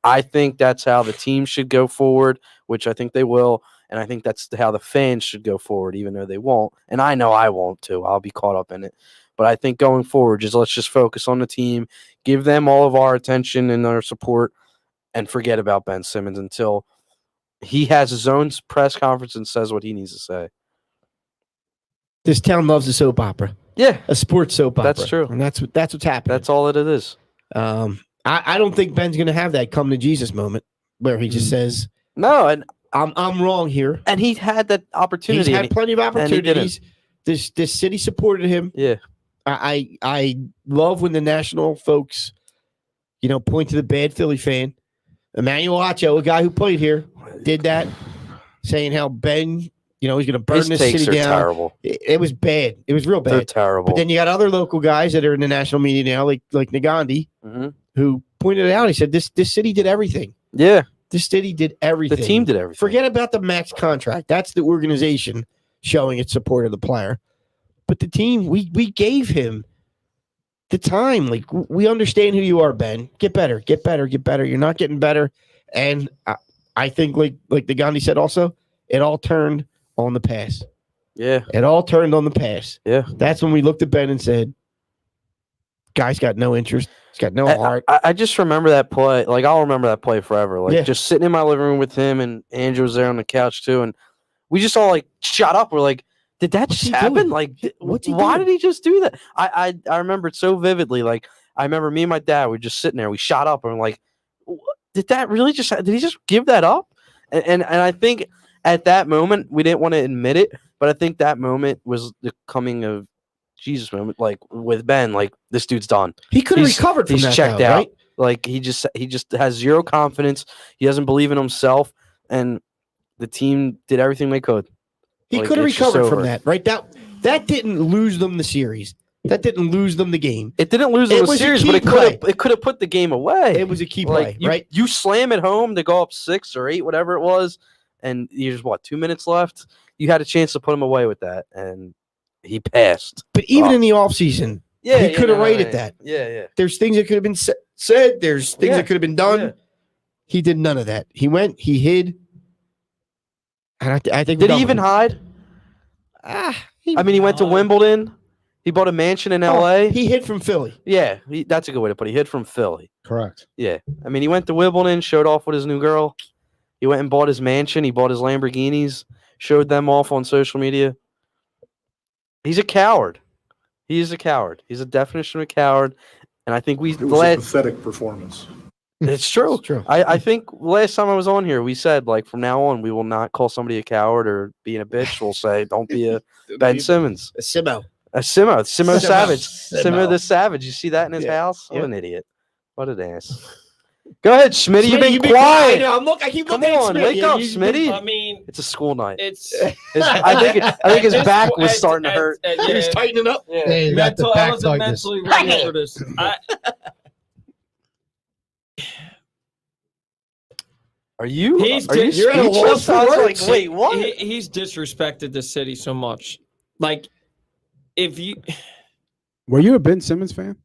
I think that's how the team should go forward, which I think they will. And I think that's how the fans should go forward, even though they won't. And I know I won't too. I'll be caught up in it. But I think going forward, let's just focus on the team, give them all of our attention and our support, and forget about Ben Simmons until he has his own press conference and says what he needs to say. This town loves a soap opera. Yeah, A sports soap opera. That's true. And that's what's happening. that's all that it is. I don't think Ben's going to have that come to Jesus moment where he just says, No, and I'm wrong here. he had that opportunity. He's had plenty of he didn't. opportunities. This city supported him. Yeah. I love when the national folks, point to the bad Philly fan. Emmanuel Acho, a guy who played here, did that, saying how Ben, he's going to burn His this takes city are down. terrible. It was bad. It was real They're bad. terrible. But then you got other local guys that are in the national media now, like Nagandi, Mhm. who pointed it out. He said this city did everything. Yeah, This city did everything. the team did everything. Forget about the max contract. That's the organization showing its support of the player. But the team, we gave him the time. Like, we understand who you are, Ben. Get better, get better, get better. You're not getting better. And I think, like the Gandhi said also, it all turned on the pass. Yeah, It all turned on the pass. yeah. That's when we looked at Ben and said, guy's got no interest. He's got no heart. I just remember that play. Like, I'll remember that play forever. Like, Yeah. just sitting in my living room with him, and Andrew was there on the couch too, and we just all shot up. We're like, did that What's just he happen? doing? Like, What's he why doing? did he just do that? I remember it so vividly. Like, I remember me and my dad were just sitting there. We shot up, and we're like, did that really just? Did he just give that up? And I think at that moment we didn't want to admit it, but I think that moment was the coming of Jesus moment. Like with Ben, like this dude's done. He could have he's- recovered from he's that, checked though, out. right? Like he just has zero confidence. He doesn't believe in himself, and the team did everything they could. He Like, could have it's just recovered from over. that, right? That didn't lose them the series. That didn't lose them the game. It didn't lose It them the was a series, key but it could have put the game away. It was a key play, Like, right? You slam it home to go up 6 or 8, whatever it was, and there's 2 minutes left. You had a chance to put him away with that, and he passed. But even in the offseason, he could have righted that. Yeah. There's things that could have been said. There's things that could have been done. Yeah. He did none of that. He went, he hid. And I think Did he even hide? he went to Wimbledon. He bought a mansion in Oh, L.A. He hid from Philly. Yeah, that's a good way to put it. He hid from Philly. Correct. Yeah. He went to Wimbledon, showed off with his new girl. He went and bought his mansion. He bought his Lamborghinis, showed them off on social media. He's a coward. He is a coward. He's a definition of a coward. And I think It was a pathetic performance. It's true. It's true. I think last time I was on here, we said, from now on, we will not call somebody a coward or being a bitch. We'll say, don't be a Ben Simmons. A Simo. A Simo Savage. Simo. Simo the Savage. You see that in his Yeah. house? What Yeah. an idiot. What an ass. Go ahead, Smitty. You've been I quiet. know. I keep Come looking on, at wake up, He's Smitty. I mean, It's a school night. it's. I think his At back this was po- starting to hurt. He was tightening up. Yeah. Hey, you got the I back wasn't tightness. mentally ready for this. Are you? He's Are you you're at a loss speechless? for I was words. like, wait, what? He's disrespected the city so much. Like, if you, Were you a Ben Simmons fan?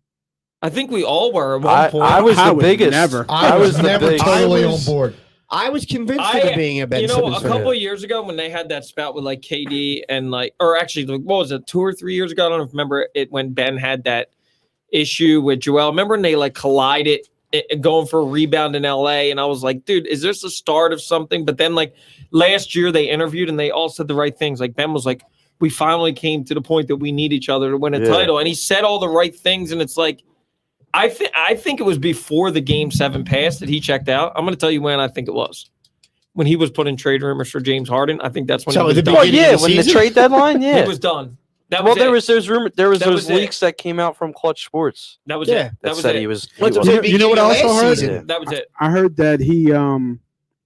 I think we all were at one point. I was I the would biggest. never. I was the never biggest. totally I was- on board. I was convinced of it being a Ben you know, Simmons a fan. couple of years ago when they had that spout with like KD and or actually, what was it, 2 or 3 years ago? I don't remember it when Ben had that issue with Joel. Remember when they collided going for a rebound in LA? And I was like, dude, is this the start of something? But then last year they interviewed and they all said the right things. Like Ben was like, we finally came to the point that we need each other to win a title. And he said all the right things. And it's like, I think it was before the Game 7 pass that he checked out. I'm going to tell you when I think it was. When he was put in trade rumors for James Harden. I think that's when So he was the done. beginning of the when the season? trade deadline, yeah. He was done. That Well, was there it. was those it. leaks that came out from Clutch Sports That was Yeah. it. that That was said it. he was. What's he the was You know what I beginning of also last heard? season? That was it. I heard that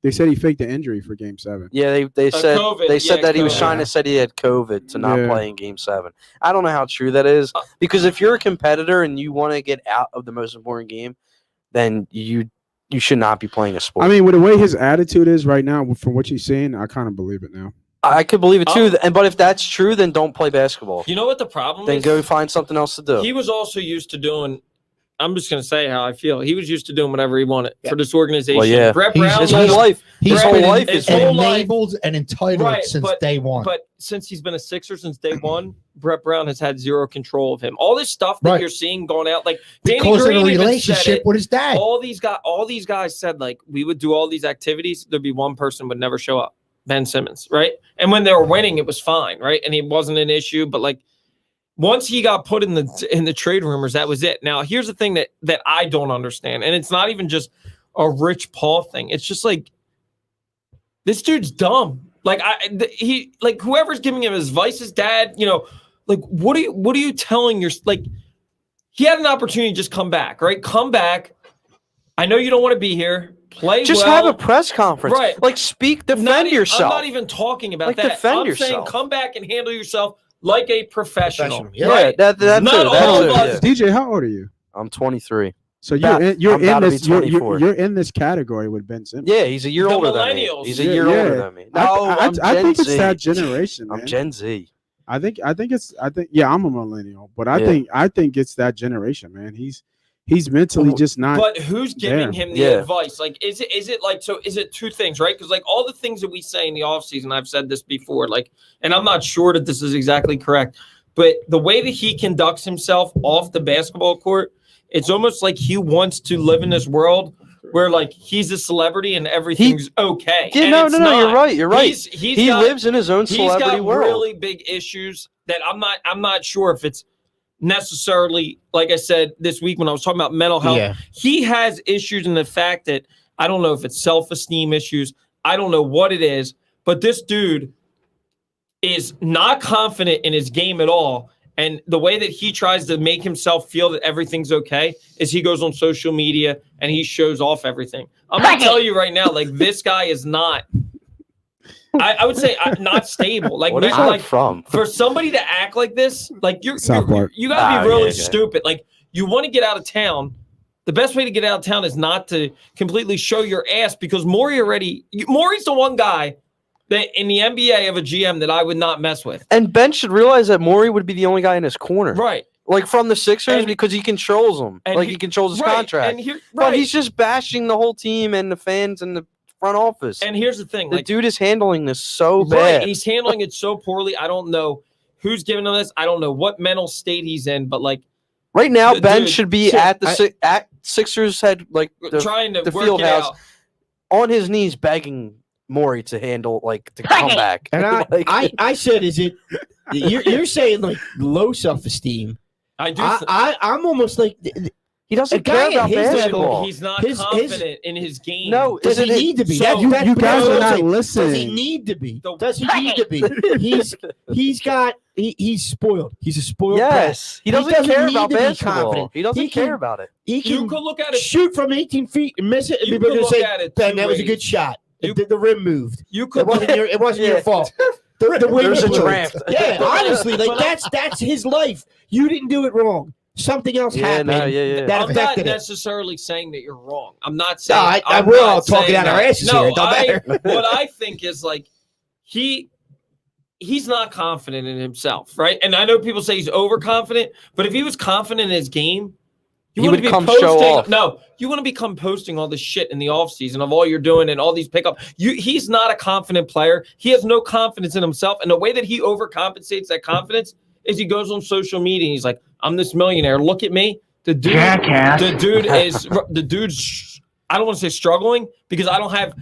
they said he faked the injury for Game 7. Yeah, they said COVID, they said yeah, that he was COVID. trying to say he had COVID to not Yeah. play in Game 7. I don't know how true that is because if you're a competitor and you want to get out of the most important game, then you should not be playing a sport. I mean, with the way his attitude is right now, from what you've seen, I kind of believe it now. I could believe it too. But if that's true, then don't play basketball. You know what the problem Then is? go find something else to do. He was also used to doing. I'm just going to say how I feel. He was used to doing whatever he wanted for this organization. Well, yeah. Brett He's- Brown. his he's- whole life. He's His whole been life his is whole life- enabled and entitled Right, since day one. But since he's been a Sixer since day one, Brett Brown has had zero control of him. All this stuff that Right. you're seeing going out, like Danny because of Green the even said relationship it. with his dad. All these guys said we would do all these activities. There'd be one person would never show up, Ben Simmons, right? And when they were winning, it was fine, right? And it wasn't an issue. But once he got put in the trade rumors, that was it. Now here's the thing that I don't understand, and it's not even just a Rich Paul thing. It's just this dude's dumb. Whoever's giving him his advice, his dad, what are you telling your he had an opportunity to just come back, right? Come back. I know you don't want to be here. Play Just well. have a press conference. Right. Speak, defend Not even- yourself. I'm not even talking about that. defend I'm saying yourself. come back and handle yourself like a professional. Yeah. Right? That Not too. That all too, of us. yeah. DJ, how old are you? I'm 23. So About- you're I'm in about to this be 24. you're in this category with Ben Simmons. Yeah, he's a year The older than me. millennials. He's a year Yeah. older than me. No, I I'm think Gen it's Z. that generation, man. I'm Gen Z. I think I'm a millennial, but I think it's that generation, man. He's mentally just not. But who's giving there. him the Yeah. advice? Is it two things, right? Because all the things that we say in the offseason, I've said this before, and I'm not sure that this is exactly correct, but the way that he conducts himself off the basketball court, it's almost like he wants to live in this world where he's a celebrity and everything's okay. Yeah, And no, it's no, not. you're right. You're right. He lives in his own He's celebrity got world. really big issues that I'm not sure if it's necessarily, like I said this week when I was talking about mental health. Yeah. He has issues in the fact that I don't know if it's self-esteem issues. I don't know what it is, but this dude is not confident in his game at all. And the way that he tries to make himself feel that everything's okay is he goes on social media and he shows off everything. I'm going to tell you right now, this guy is not I would say not stable. Like, What is man, that like from? for somebody to act like this, like you Park. gotta be Oh, really yeah, stupid. Like, you want to get out of town. The best way to get out of town is not to completely show your ass, because Maury's the one guy that in the NBA of a GM that I would not mess with. And Ben should realize that Morey would be the only guy in his corner. Right. Like from the Sixers, And- because he controls them. and Like he- he controls his right, contract. and But he's just bashing the whole team and the fans and the front office. And here's the thing. The Like, dude is handling this so right, bad. he's handling it so poorly. I don't know who's giving him this. I don't know what mental state he's in, but like Right now, Ben dude, should be at the at Sixers head, like trying to the work field it house, out. on his knees begging Morey to handle, like, to come back. And Like- I said, is it? You're saying like low self-esteem. I do. I'm almost like he doesn't a guy care at about his level, basketball. He's not his- confident in his game. No, does he isn't it- need to be? so- That's You what guys I'm are not saying. listening. Does he need to be? The- Does he need to be? He's spoiled. He's a spoiled brat. Yes, he doesn't care need about to be basketball. confident. He doesn't care can- about it. He You can could look at it. shoot from 18 feet and miss it, and You people are could going to look say, at it Ben, two that was a ways. good shot. You- The rim moved. You It could wasn't your. It wasn't Yeah. your fault. The wind There's a blew. draft. Yeah, honestly, like But that's his life. You didn't do it wrong. Something else Yeah, happened. no, yeah. That I'm not affected it. necessarily saying that you're wrong. I'm not No, saying. I'm we're not all talking saying out our that. asses No, here. It don't matter. what I think is like he's not confident in himself, right? And I know people say he's overconfident, but if he was confident in his game, He wouldn't would be come show off. No, you want to become posting all this shit in the offseason of all you're doing and all these pickup. He's not a confident player. He has no confidence in himself. And the way that he overcompensates that confidence is he goes on social media and he's like, I'm this millionaire. Look at me. The dude's, I don't want to say struggling, because I don't have,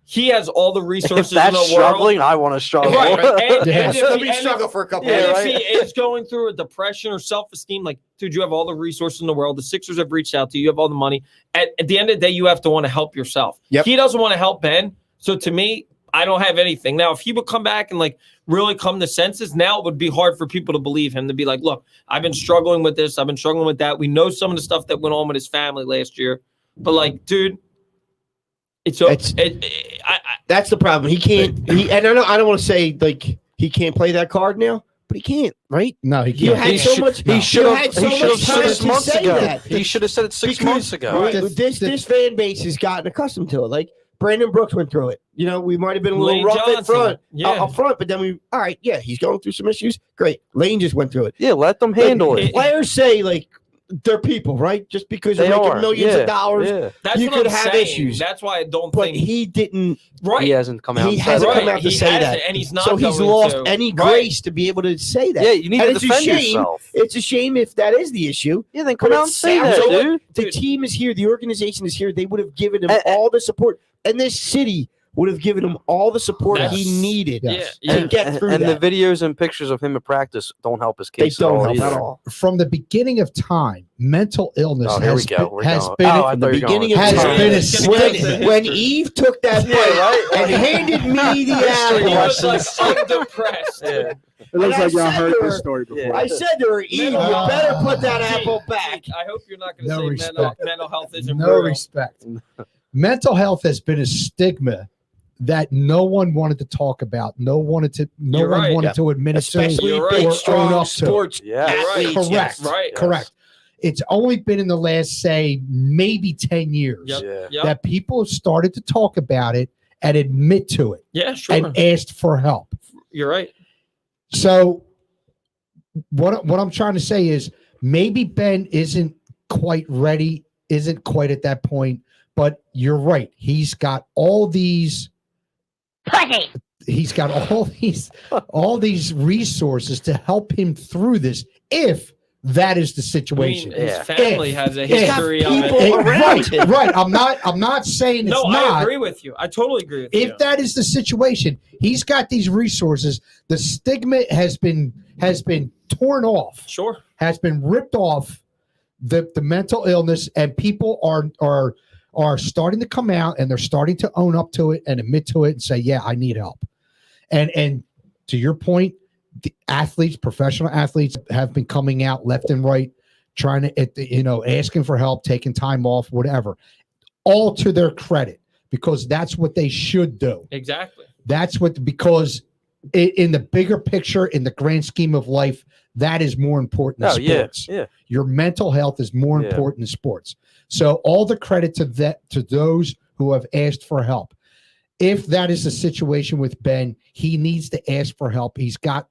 he has all the If resources in that's the world. struggling, I want to struggle. Right. And, Yeah. and if Let he- me and struggle if- for a couple. Yeah, and years. right. if he is going through a depression or self-esteem, like, dude, you have all the resources in the world. The Sixers have reached out to you. You have all the money. At the end of the day, you have to want to help yourself. Yep. He doesn't want to help Ben. So to me, I don't have anything. Now, if he would come back and like really come to senses, now it would be hard for people to believe him, to be like, look, I've been struggling with this. I've been struggling with that. We know some of the stuff that went on with his family last year. But like, dude, That's the problem. He can't. And I don't want to say like he can't play that card now, but he can't. Right? No, he You can't. had so much. He should have so said much time 6 to months say ago. that. He should have said it 6 Because- months ago. Right. This fan base has gotten accustomed to it. Like Brandon Brooks went through it. You know, we might have been a little Lane rough Johnson. at front, Yeah. up front, but then all right, yeah, he's going through some issues. Great. Lane just went through it. Yeah, let them handle Like, it. Players say like they're people, right? Just because They they're making are. millions Yeah, of dollars, yeah. That's you what could I'm have saying. issues. That's why I don't but think he didn't. right. He hasn't come out. He and said hasn't that. come out to He say hasn't, that, and he's not so he's going lost to. any Right. grace to be able to say that. Yeah, you need And to it's a defend shame. yourself. It's a shame if that is the issue. Yeah, then come But out it and say sounds that, like dude. The Dude. team is here. The organization is here. They would have given him And- all the support, and this city would have given him all the support That's- he needed Yes. Yeah, to get through and that. the videos and pictures of him at practice don't help his They case don't help either. at all. From the beginning of time, mental illness Oh, here we has go. been, We're has going. been Oh, I From the thought you were beginning going. of has time, been a It's gonna get into when history. Eve took that Yeah, bite right? and handed me the He apple, was like undepressed. Yeah. It looks And I like y'all said heard to this her- story before. Yeah. I said to her, Eve, you better put that apple back. I hope you're not going No to say respect. mental health isn't no real. respect. Mental health has been a stigma that no one wanted to talk about. No You're one right. wanted to admit Especially You're big, right. or own strong up to. sports Yeah. Right. athletes. Correct. Right. Correct. It's only been in the last, say, maybe 10 years Yep. Yeah. Yep. that people have started to talk about it and admit to it Yeah, sure. and asked for help. You're right. So what I'm trying to say is maybe Ben isn't quite ready, isn't quite at that point, but you're right. He's got all these all these resources to help him through this if that is the I situation. mean, his Yeah. family If- has a if history of people it. around right, him. right. I'm not saying it's No, not. I agree with you. I totally agree with you. If that is the situation, he's got these resources. The stigma has been torn off, Sure. has been ripped off. The mental illness, and people are starting to come out and they're starting to own up to it and admit to it and say, yeah, I need help. And to your point, the athletes, professional athletes, have been coming out left and right, trying to, asking for help, taking time off, whatever, all to their credit, because that's what they should do. Exactly. That's what, because in the bigger picture, in the grand scheme of life, that is more important than sports. Yeah. Your mental health is more Yeah. important than sports. So all the credit to those who have asked for help. If that is the situation with Ben, he needs to ask for help. He's got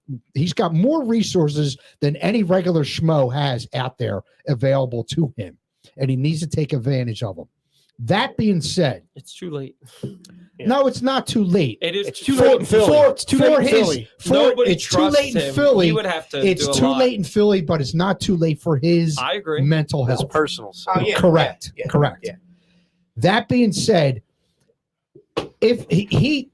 more resources than any regular schmo has out there available to him, and he needs to take advantage of them. That being said, It's too late. no, it's not too late. It is It's too late in Philly. It's too late in Philly. Nobody it's too trusts late in him. Philly. He would have to It's do a too lot. late in Philly, but it's not too late for his I agree. mental His health. personal self. Oh, yeah. Correct. Yeah. Correct. Yeah. That being said, if he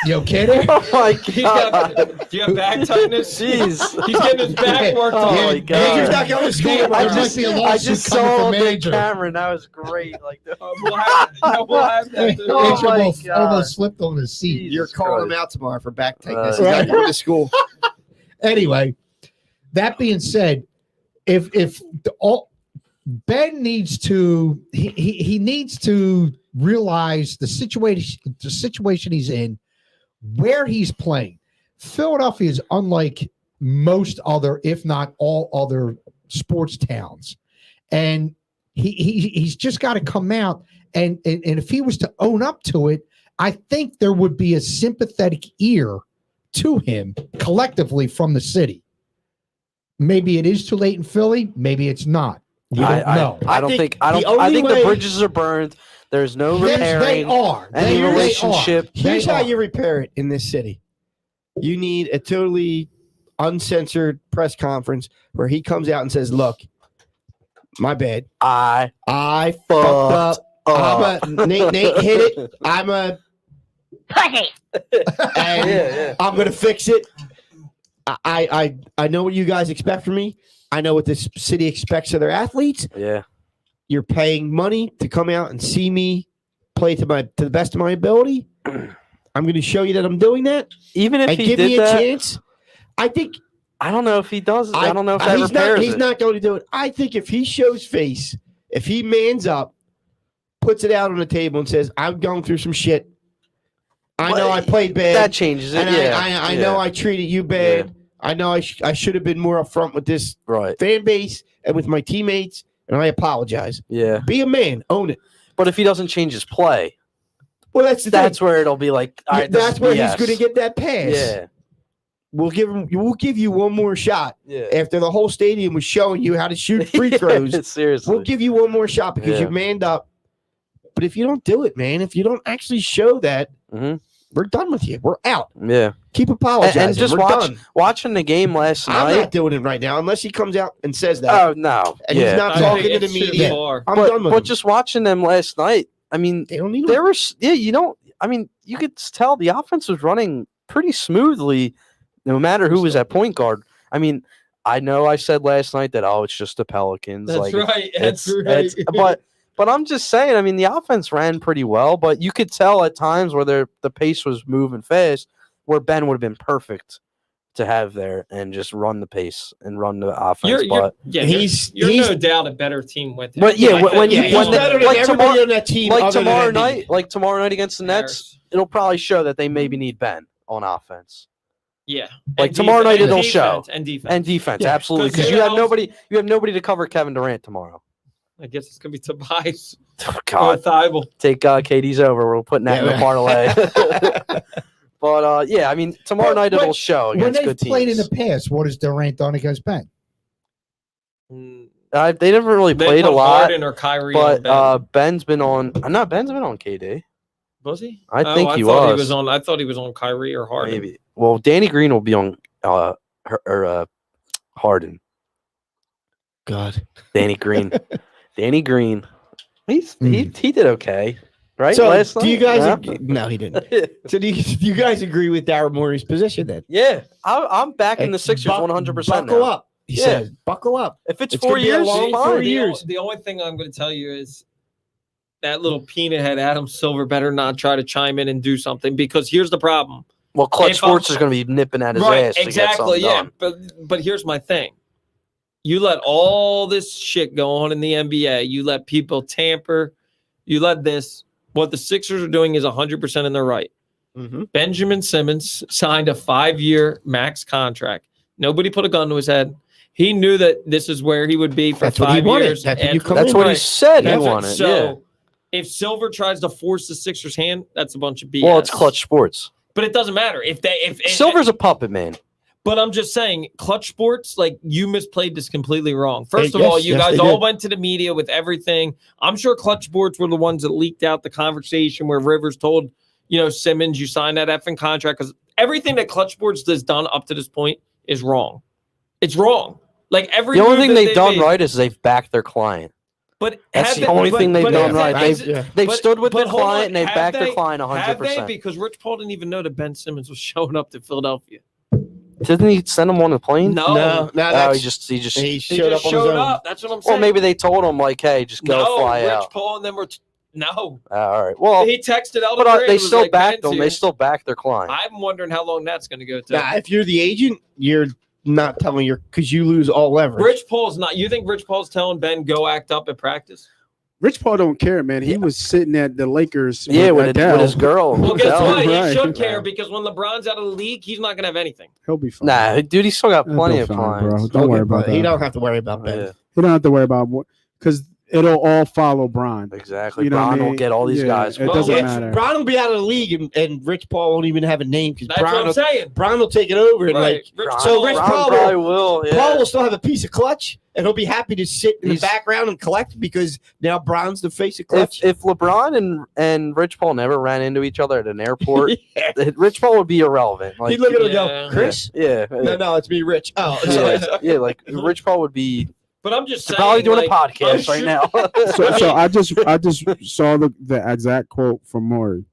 you okay there? Oh my He's god! got, do you have back tightness? Jeez. He's getting his back worked Oh on. my God. Andrew's not going to school I tomorrow. just- be a I lawsuit just coming saw from on the Andrew. camera and that was great. Like, We'll have, we'll have that. too. Oh Andrew my almost God. slipped on his seat. Jesus You're calling him Christ. out tomorrow for back tightness. Uh, He's not going to school. Anyway, that being said, if Ben needs to he needs to realize the situation he's in, where he's playing. Philadelphia is unlike most other, if not all other sports towns, and he's just got to come out and if he was to own up to it, I think there would be a sympathetic ear to him collectively from the city. Maybe it is too late in Philly. Maybe it's not. We don't know. I don't think I think the bridges are burned. There's no Yes, repairing they are. any They are. relationship. Here's They how are. you repair it in this city. You need a totally uncensored press conference where he comes out and says, "Look, my bad. I I fucked fucked up. Nate hit it. I'm a Pussy. and yeah. I'm gonna fix it. I know what you guys expect from me. I know what this city expects of their athletes. Yeah. You're paying money to come out and see me play to the best of my ability. I'm going to show you that I'm doing that. Even if And he give did me a that, chance. I think I don't know if he does. I don't know if that he's repairs he's it. not going to do it. I think if he shows face, if he mans up, puts it out on the table and says, "I'm going through some shit. I know I played bad. That changes it. And Yeah. I know I treated you bad. I know I should have been more upfront with this Right. fan base and with my teammates, and I apologize. Yeah. Be a man. Own it." But if he doesn't change his play, Well, that's the that's thing. where it'll be like, all right, this That's is where BS. he's going to get that pass. Yeah. We'll give you one more shot. Yeah. After the whole stadium was showing you how to shoot free throws, Seriously. we'll give you one more shot because Yeah. you manned up. But if you don't do it, man, if you don't actually show that, Mhm. we're done with you. We're out. Yeah. Keep apologizing. And just we're done. watching the game last I'm night. not doing it right now unless he comes out and says that. Oh no. And yeah. he's not I talking think to the it's too media. far. I'm done with but him. just watching them last night, I mean, They don't need there him. was you don't. I mean, you could tell the offense was running pretty smoothly, no matter who was at point guard. I mean, I know I said last night that it's just the Pelicans. That's like, right. That's right. But I'm just saying. I mean, the offense ran pretty well, but you could tell at times where the pace was moving fast, where Ben would have been perfect to have there and just run the pace and run the offense. You're he's no doubt a better team with him. But yeah, Like when that. you- he's when better than like everybody tomorrow- on that team. other than Embiid. tomorrow night against the Nets, it'll probably show that they maybe need Ben on offense. Yeah. Like And tomorrow night and it'll show. And defense. And defense, Yeah, absolutely, 'cause because you you have know- nobody to cover Kevin Durant tomorrow. I guess it's gonna be Tobias Oh, or God, Thibault. take KD's over. We're putting that in the Yeah. parlay. But yeah, I mean, tomorrow But night when- it'll show When against they've good played in teams. the past, what has Durant done against Ben? They never really They played a put lot, Harden or Kyrie on but Ben. Ben's been on. Ben's been on KD. Was he? I think he thought was. I thought he was on Kyrie or Harden. Maybe. Well, Danny Green will be on Harden. God. Danny Green. Danny Green. He did okay, right? So Last do you night? guys? Yeah. No, he didn't. So do you guys agree with Daryl Morey's position then? Yeah, I'm backing the Hey, Sixers 100%. Buckle now. up. He Yeah. says, buckle up. If it's It's 4 gonna be a years, long fine. 4 years. The only thing I'm going to tell you is that little peanut head Adam Silver better not try to chime in and do something, because here's the problem. Well, Clutch If Sports I'm- is going to be nipping at his Right, ass. To exactly. get something Yeah, done. but here's my thing. You let all this shit go on in the NBA. You let people tamper. You let this. what the Sixers are doing is 100% in their right. Mm-hmm. Benjamin Simmons signed a 5-year max contract. Nobody put a gun to his head. He knew that this is where he would be for That's what he 5 wanted. years. That's what you come That's in what he right. said he That's what- wanted. So yeah. if Silver tries to force the Sixers' hand, that's a bunch of BS. Well, it's Clutch Sports. But it doesn't matter. If Silver's a puppet, man. But I'm just saying, Clutch Sports, like, you misplayed this completely wrong. First of Yes, all, you yes, guys they all did. went to the media with everything. I'm sure Clutch Sports were the ones that leaked out the conversation where Rivers told, Simmons, you signed that effing contract. Because everything that Clutch Sports has done up to this point is wrong. It's wrong. Like, every The only move thing that they've done made- right is they've backed their client. But That's have the they- only thing they've done have right. they- They've but- stood with but their hold on, client and they've have backed their they- client Have they? 100%. Because Rich Paul didn't even know that Ben Simmons was showing up to Philadelphia. Didn't he send him on the plane? No. Oh, he he just He showed just up on his showed own. up. That's what I'm saying. Well, maybe they told him like, "Hey, just go fly Rich out." Paul and them were no. All right. Well, He texted Elton but Brand, they was still like, backed "Ben's them. here." They still backed their client. I'm wondering how long that's going to go to. Nah, if you're the agent, you're not telling because you lose all leverage. Rich Paul's not. You think Rich Paul's telling Ben go act up at practice? Rich Paul don't care, man. He was sitting at the Lakers. Yeah, with Adele. his girl. Well, guess Adele. what? He Right. should care because when LeBron's out of the league, he's not going to have anything. He'll be fine. Nah, dude, he's still got He'll plenty be of fine, clients. bro. Don't worry about He that. don't have to worry about Ben. Yeah, He don't have to worry about what because it'll all follow Bron. exactly. You know what I Bron will mean? get all these Yeah, guys. it Well, doesn't yeah, matter. Bron will be out of the league, and Rich Paul won't even have a name because That's what I'm saying. Bron will take it over and Right. like. Rich So Paul- Rich Bron Paul probably will. Yeah. Paul will still have a piece of Clutch, and he'll be happy to sit in the He's- background and collect because now Bron's the face of Clutch. If LeBron and Rich Paul never ran into each other at an airport, Yeah. Rich Paul would be irrelevant. Like, He'd look at him and Yeah. go, Chris? yeah, No, it's me, Rich. Oh, yeah, like Rich Paul would be But I'm just saying, probably doing like, a podcast I'm right sure- now. So I just saw the exact quote from Maury.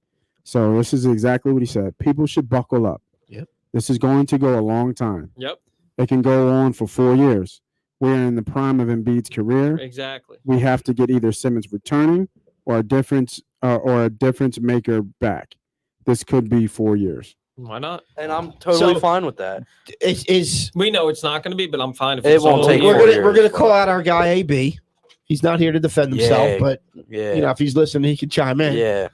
So this is exactly what he said. People should buckle up. Yep. This is going to go a long time. Yep, It can go on for 4 years. We're in the prime of Embiid's career. exactly. We have to get either Simmons returning or a difference maker back. This could be 4 years. Why not? And I'm totally So- fine with that. is We know it's not going to be, but I'm fine if It it's won't all take year. 4 years. we're gonna call out our guy AB. He's not here to defend himself, Yeah. but Yeah, if he's listening, he can chime in. yeah.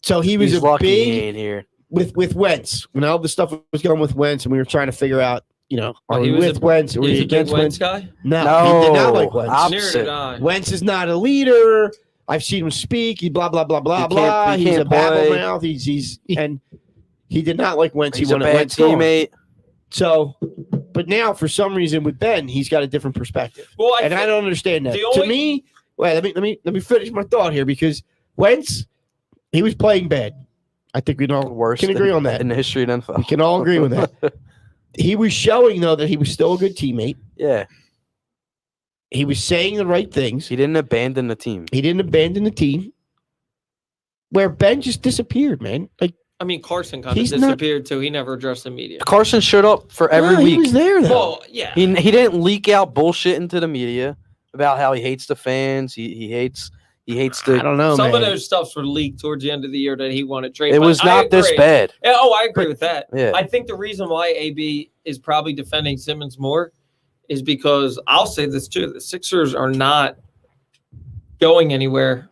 So he was He's a lucky he big ain't here. with Wentz when all the stuff was going with Wentz, and we were trying to figure out, are Well, we he was with a- Wentz or He's was a he big against Wentz Wentz? guy. No, he did not like Wentz. I'm- Neither Opposite. did I. Wentz is not a leader. I've seen him speak. He blah blah blah blah He can't- blah. he He's a can't play. babble mouth. He's and he did not like Wentz. He's he a wanted bad Wentz gone. teammate. So, but now for some reason with Ben, he's got a different perspective, Well, and I don't understand that. the To only- me, wait, let me finish my thought here because Wentz, he was playing bad. I think we all Worst can agree in- on that. in the history of We NFL. can all agree with that. He was showing though that he was still a good teammate. Yeah, He was saying the right things. he didn't abandon the team. He didn't abandon the team. Where Ben just disappeared, man. Like I mean, Carson kind of He's not- disappeared too. He never addressed the media. Carson showed up for every no, he week. was there though. Well, yeah. He didn't leak out bullshit into the media about how he hates the fans. He hates I the. don't know, Some man. of those stuffs were leaked towards the end of the year that he wanted trade. It but was I not this agree. bad. Yeah, oh, I agree with that. Yeah. I think the reason why AB is probably defending Simmons more is because I'll say this too: the Sixers are not going anywhere.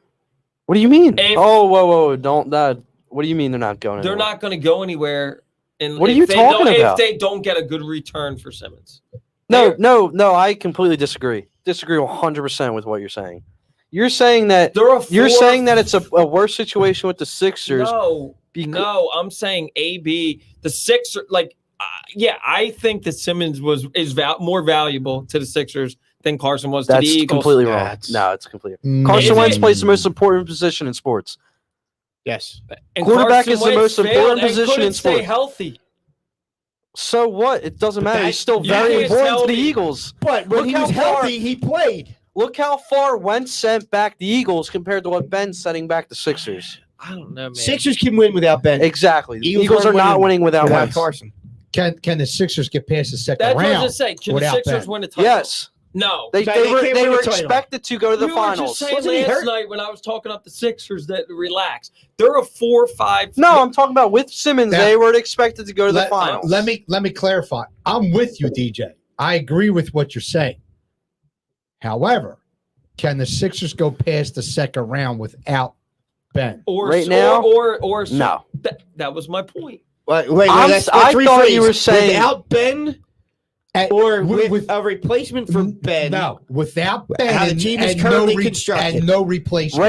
What do you mean? If- Whoa! Don't that. What do you mean they're not going? They're anywhere? not going to go anywhere. And What are if you they talking don't- about? If they don't get a good return for Simmons, No. I completely disagree. Disagree 100% with what you're saying. You're saying that you're saying that it's a worse situation with the Sixers. No, Becau- no, I'm saying AB, the Sixers, yeah, I think that Simmons is more valuable to the Sixers than Carson was to the That's Eagles. completely wrong. That's- No, it's completely. Mm. Carson Is Wentz it? plays the most important position in sports. Yes. And Quarterback Carson is the Wentz most failed important and position couldn't in stay sports. healthy. So what? It doesn't matter. that- He's still you very can't important tell to the me- Eagles. But when Look he how was far- healthy, he played. Look how far Wentz sent back the Eagles compared to what Ben's sending back the Sixers. I don't know, man. Sixers can win without Ben. Exactly. The Eagles Eagles are aren't not winning without without Wentz. Carson. Can the Sixers get past the second That's what I was round? just saying. Can the without Sixers Ben? win a title? Yes. No. They They were can't they win were a title. expected to go to the you were finals. just saying Wasn't he last hurt? night when I was talking up the Sixers that relax. They're a 4-5. No, I'm talking about with Simmons. That- They were expected to go to the Let- finals. Let me clarify. I'm with you, DJ. I agree with what you're saying. However, can the Sixers go past the second round without Ben. Or Right now? or No. That was my point. Wait, I thought you were saying without Ben And or with a replacement for Ben. No, without Ben. How the team is currently constructed. And no replacement.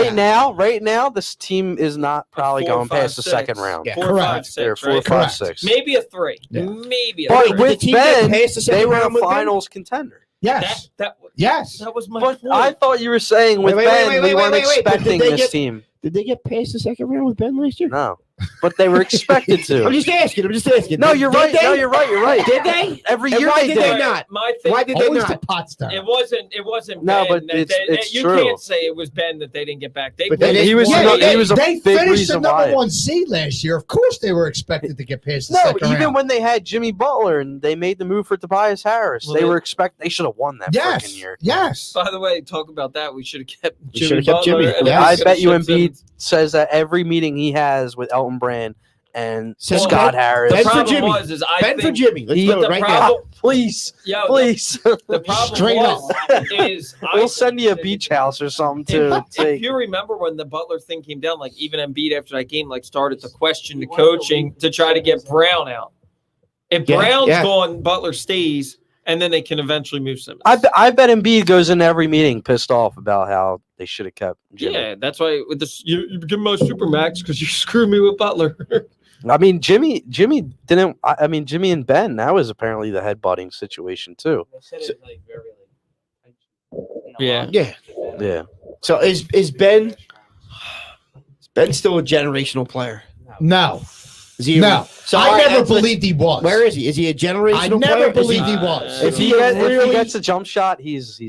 Right now, this team is not probably 4, going 5, past the 6. second round. Yeah. 4, Correct. 5, 6, They're 4, right? 5, Correct. 6. Maybe a 3. Yeah. Maybe a But 3. Did the with team get Ben, past the second they were round a with Ben? finals contender. Yes. That Yes. was my But point. I thought you were saying with Wait, Ben, we weren't wait. Did expecting they this get- team. Did they get past the second round with Ben last year? No, but they were expected I'm to. just asking. No, Did you're right. they? No, you're right. You're right. Did they? Every And year why they did they did. not? My thing, Why did they Always the not? pot star. It wasn't. No, Ben but it's you true. can't say it was Ben that they didn't get back. They But won. they- He was. Yeah, no, they- he was a they big finished the reason number why. 1 seed last year. Of course, they were expected to get past the No, second even round. when they had Jimmy Butler and they made the move for Tobias Harris, Well, they they- were They should have won that Yes. freaking year. Yes. By the way, talk about that. We should have kept We Jimmy should have kept Butler. Jimmy. and Yeah. we I should've bet you shipped Embiid Simmons. says that every meeting he has with Elton Brand and Says Scott Ben- Harris. The Ben for problem Jimmy. was I Ben for think Jimmy. Let's He- do it the right now. problem- Please, yo, please. The problem Straight was is We'll send you a beach house or something to If take. you remember when the Butler thing came down, like even Embiid after that game, like started to question the coaching to try to get Brown out. If Yeah, Brown's yeah. gone, Butler stays, and then they can eventually move Simmons. I bet Embiid goes into every meeting pissed off about how they should have kept Jimmy. Yeah, that's why with this you give my supermax because you screwed me with Butler. I mean, Jimmy didn't. I mean, Jimmy and Ben. That was apparently the headbutting situation too. Yeah. Yeah. Yeah. So is Ben still a generational player? No. Is he? No. So I all right, never let's- believed he was. Where is he? Is he a generational I player? never Is he- believed he was. If he if really- he gets a jump shot, he's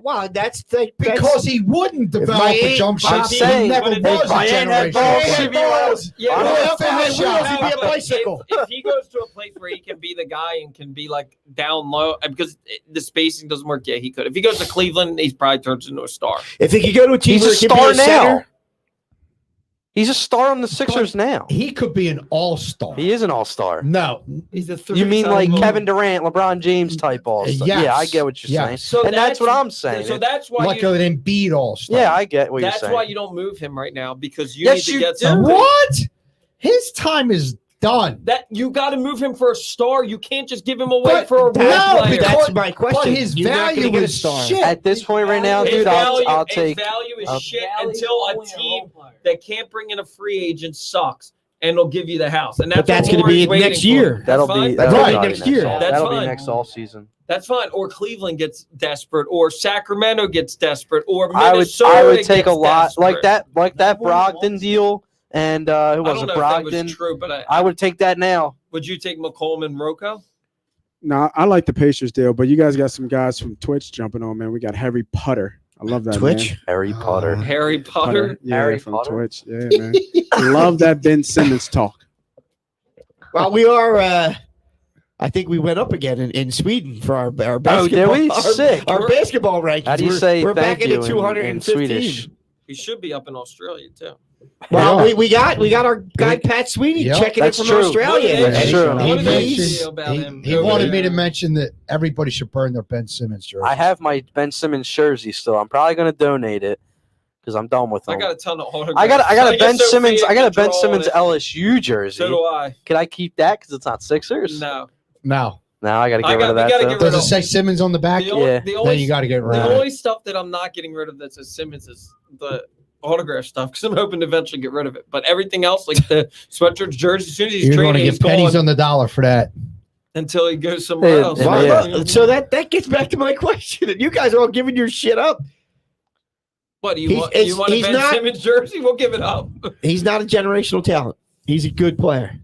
Well, that's Because he wouldn't develop a jump I'm shot. He saying, never but was if a Brian had generational balls, player. if he was- Yeah, I but don't if- know if I had He'd balls. be a but bicycle. If he goes to a place where he can be the guy and can be like down low, because the spacing doesn't work, yeah, he could. If he goes to Cleveland, he's probably turns into a star. If he could go to a team He's where a he could be star a center, now. He's a star on the Sixers now. He could be an all-star. He is an all-star. No. He's a You mean like Kevin Durant, LeBron James type all-star? Yes. Yeah, I get what you're Yes. saying, So and that's what I'm saying. So that's why Like an Embiid all-star. Yeah, I get what you're that's saying. why you don't move him right now because you Yes, need to you get do. something. What? His time is done. That you got to move him for a star. You can't just give him away But for a role no, player. because- that's my question. But his You're not gonna value get a is star. shit. At this point right now, His dude, value, I'll his take. value is I'll- shit until a team that can't bring in a free agent sucks and they'll give you the house. And that's But that's going to be next year. That'll fine. be That's that'll right, be next year. all- That's That'll fine. be next all season. That's fine. Or Cleveland gets desperate, or Sacramento gets desperate, or I Minnesota would take a gets lot desperate. like that Brogdon deal, and who I was don't it? know if that was Brogdon. true, but I would take that now. would you take McCollum and Rocco? No, I like the Pacers deal, but you guys got some guys from Twitch jumping on, man. We got Harry Potter. I love that Twitch. Harry Potter. Harry man. Potter. Yeah, Harry from Potter? Twitch. Yeah, man. Love that Ben Simmons talk. Well, we are. I think we went up again in Sweden for our basketball. Oh, did we? Our, Sick. our basketball rankings. How do you We're- say we're thank back you into in 215. Swedish? He should be up in Australia too. Well, Yeah. we got our guy Pat Sweeney Yep. checking That's in from true. Australia. What That's did true. they- He what did they mentioned- say about him? He wanted me to mention that everybody should burn their Ben Simmons jersey. I have my Ben Simmons jersey still. I'm probably gonna donate it because I'm done with I them. got a ton of autographs. I got a Ben Sophia Simmons. I got a Ben Control Simmons on it. LSU jersey. So do I. Can I keep that because it's not Sixers? No. No. Now I got to get I rid got- of we that. gotta Too. get Does rid it say Simmons on the back? The only, Yeah. the Then only, you got to get rid the of it. only stuff that I'm not getting rid of that says Simmons is the autograph stuff because I'm hoping to eventually get rid of it. But everything else, like the sweatshirts, jerseys, as soon as he's You're going traded, to he's get pennies gone on the dollar for that. until he goes somewhere Yeah, else. yeah, Well, yeah. so that gets back to my question. You guys are all giving your shit up. What do you He's- want? it's- You want a he's Ben not- Simmons jersey? We'll give it up. He's not a generational talent. He's a good player.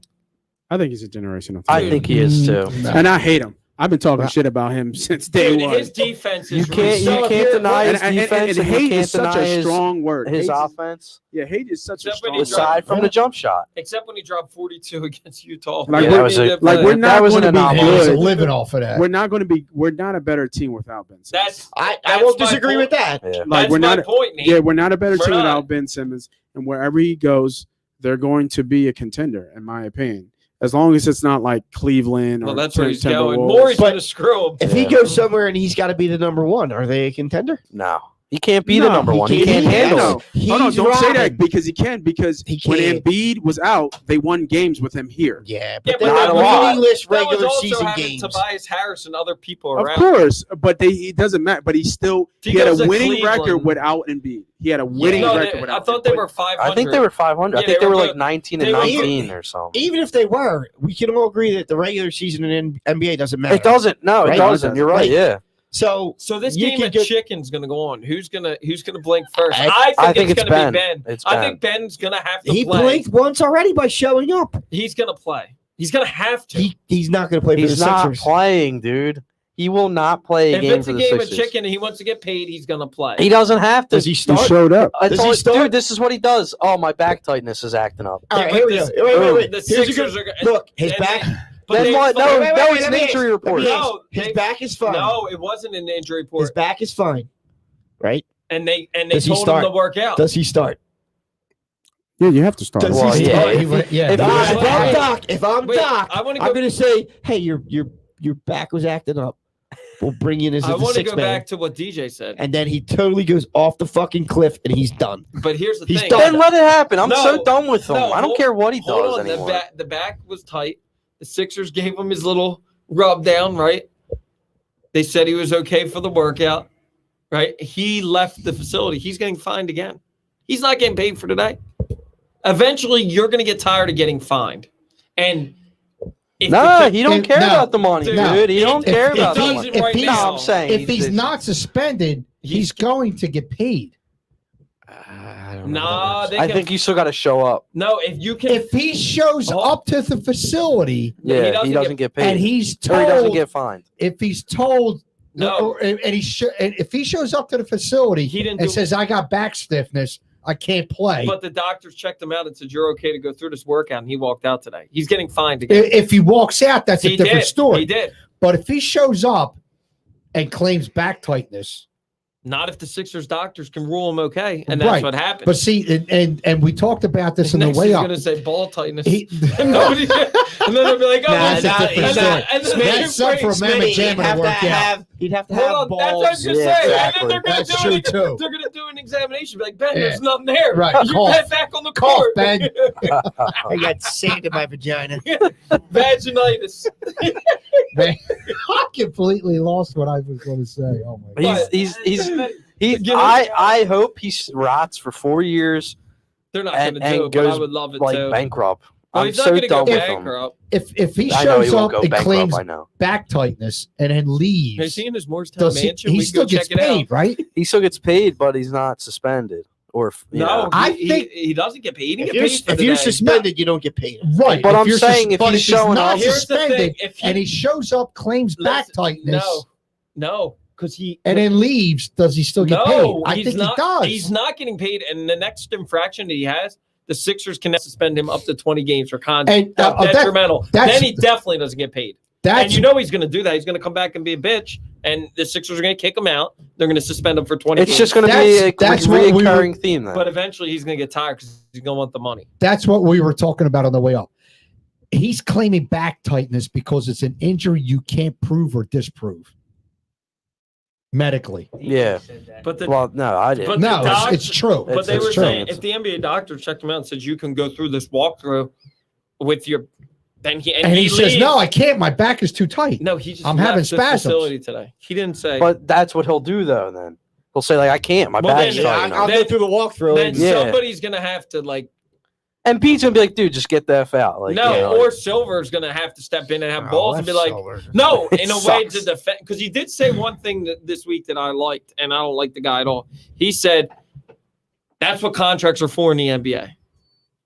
I think he's a generational I talent. think he is too. No. And I hate him. I've been talking shit about him since day Dude, one. his defense is You can't really deny his and defense, and you hate can't is such deny a his strong word. his Hate is- offense. Yeah, hate is such a Except when strong he word. Aside from the jump shot, except when he dropped 42 against Utah. Like, Yeah, we're- that was a- like, we're that not was an going to be anomaly. He's good. living off of that. We're not a better team without Ben Simmons. That's I That's won't my disagree point. with that. yeah. Like, that's we're my not- point, Nate. Yeah, we're not a better We're team not. without Ben Simmons. And wherever he goes, they're going to be a contender, in my opinion. As long as it's not like Cleveland or Well, that's where he's going. Timberwolves. Morey's But going to screw him. If he goes somewhere and he's got to be the number one, are they a contender? No. He can't be the number one. He can't handle it. No, don't say that rocking. because he can. Because when Embiid was out, they won games with him here. Yeah, Yeah, but but they're not a lot. meaningless That was regular also season having games. Tobias Harris and other people Of around. course, but he doesn't matter. But he He had goes a to winning record Cleveland. without Embiid. He had a winning No, record I without. thought Embiid. they were 500. I think they were 500. Yeah, I think they were like good. 19 They and were- 19 or something. Even if they were, we can all agree that the regular season in NBA doesn't matter. It doesn't. No, it Right? doesn't. You're right. Right. Yeah. So this you game could of get- chicken's gonna go on. Who's gonna blink first? I I think it's it's gonna Ben. be Ben. It's I Ben. think Ben's gonna have to he play. blinked once already by showing up. He's gonna play. He's gonna have to. He's not going to play for He's the not Sixers. playing, dude. He will not play a If game it's for a the game of Sixers. chicken and he wants to get paid, he's gonna play. He doesn't have to. Does he He start? showed up. Does he start? Dude, this is what he does. Oh, my back tightness is acting up. All right, Yeah, here but we go. this- Wait. The Here's a Sixers good- are gonna Look, his and back. But Then they- what? but No, they- that was let an me injury ask- let report. me ask. No, His they- back is fine. No, it wasn't an injury report. His back is fine, right? And they Does he told start? him to work out. Does he start? Yeah, you have to start. Does Well, he yeah. start? If- He would- yeah. if- he If would- I'm Doc, Wait, Doc, I wanna I'm go- going to say, hey, your back was acting up. We'll bring you in as I the want to sixth go man. back to what DJ said. And then he totally goes off the fucking cliff and he's done. But here's the He's thing. done. Then let it happen. I'm No, so done with him. no, I don't hold- care what he Hold does on, anymore. the back was tight. The Sixers gave him his little rub down, right? They said he was okay for the workout, right? He left the facility. He's getting fined again. He's not getting paid for today. Eventually, you're going to get tired of getting fined. And if No, the- he don't care no, about the money, dude, dude. He don't if- care if about he the doesn't money. right he's- No, now, I'm saying If he's not suspended, he's going to get paid. I don't know. Nah, they I can, think you still got to show up. no. If you can, If he shows Oh. up to the facility Yeah, he doesn't get paid. and he's or he doesn't told, get fined. if he's told, No. and if he shows up to the facility He didn't and do- says, "I got back stiffness, I can't play," but the doctors checked him out and said you're okay to go through this workout, and he walked out today. He's getting fined again. if he walks out, that's a He different did. story. He did. But if he shows up and claims back tightness, Not if the Sixers doctors can rule him okay, and that's Right. what happened. but see, and we talked about this in the Next way he's up. going to say ball tightness. He- and, nobody, and then they'll be like, oh, Nah, that's nah, a different he's story. not- And then That's they're up for a gonna mammoth bring- jam to work out. He'd have to Hold have on, balls. that's what I was going to Yeah, say. exactly. And then they're That's going true, too. They're going to do an examination. Be like, Ben, Yeah. there's nothing there. Right, You cough. get back on the Cough, court. Ben. I got sand in my vagina. Vaginitis. Man, I completely lost what I was going to say. Oh my god! I hope he rots for 4 years They're not and, going to do and it, but I goes would love it like too. bankrupt. Well, I'm he's not so going to go done with him. bankrupt. If he I know he shows won't up go and bankrupt. claims I know. back tightness and then leaves, Is he in his Morristown does he? mansion? He We can still go check gets it paid, out. right? He still gets paid, but he's not suspended. Or you No, know. I he, think- he doesn't get paid. He If didn't you're, get paid for if you're today. suspended, you don't get paid. Right. But I'm you're saying if but he's showing not up- Here's the thing, suspended if and he shows up, claims back Listen, tightness, no, because he and then leaves, does he still get paid? I think not, he does. He's not getting paid, and the next infraction that he has, the Sixers can suspend him up to 20 games for conduct And, that- detrimental. that's- Then he definitely doesn't get paid. That's And you know he's going to do that. He's going to come back and be a bitch, and the Sixers are going to kick him out. They're going to suspend him for 20 It's games. just going to be a That's what we were- reoccurring theme then. But eventually he's going to get tired because he's going to want the money. that's what we were talking about on the way up. He's claiming back tightness because it's an injury you can't prove or disprove medically. Yeah. But the Well, no, I didn't. But No, the docs- it's true. But they It's were true. saying if the NBA doctor checked him out and said you can go through this walkthrough with your, then he and he says, leaves. "No, I can't. My back is too tight." No, he just I'm left having the spasms. facility today. He didn't say. But that's what he'll do though. Then he'll say like, "I can't. My Well, back's then, tight now." I'll go through the walkthrough. then And, Yeah. somebody's gonna have to like And Pete's gonna be like, "Dude, just get the f out." Like, no, you know, or like, Silver's gonna have to step in and have Oh, balls and be that's like, so- no, It in a way to sucks. defend, because he did say one thing this week that I liked, and I don't like the guy at all. He said that's what contracts are for in the NBA.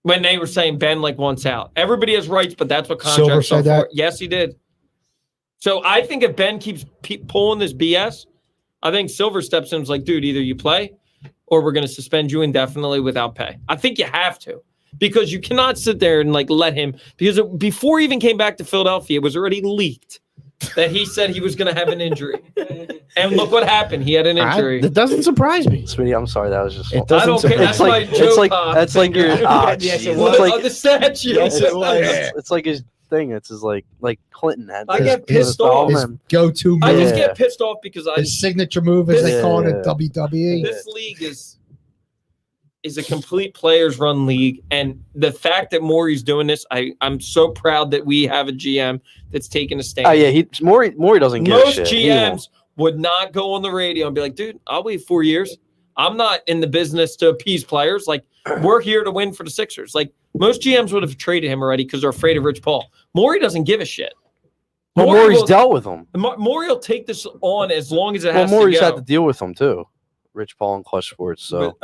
When they were saying Ben like wants out, everybody has rights, but that's what Silver contracts are said that? for. Yes, he did. So I think if Ben keeps pulling this BS, I think Silver steps in and is like, dude, either you play or we're going to suspend you indefinitely without pay. I think you have to. Because you cannot sit there and like let him, because before he even came back to Philadelphia, it was already leaked that he said he was going to have an injury. And look what happened. He had an injury. That doesn't surprise me. sweetie, I'm sorry. That was just. It I doesn't don't care. surprise That's like my joke. that's like your. finger. Oh, Yes, it jeez. was. It's like Oh, the statue. Yes, it was. it's like his thing. It's his like Clinton had. I this- get pissed this all off. His him. go-to move, I just Yeah. get pissed off because his signature move, as they call it in Yeah. WWE. this league is a complete players run league, and the fact that Maury's doing this, I'm so proud that we have a GM that's taking a stand. Oh yeah, Maury doesn't give a Most shit. He won't. GMs would not go on the radio and be like, dude, I'll wait 4 years. I'm not in the business to appease players. Like, we're here to win for the Sixers. Like, most GMs would have traded him already because they're afraid of Rich Paul. Maury doesn't give a shit. Well, Maury Maury's will- dealt with him. Maury will take this on as long as it Well, has Maury's to go. had to deal with him too. Rich Paul and Clutch Sports. So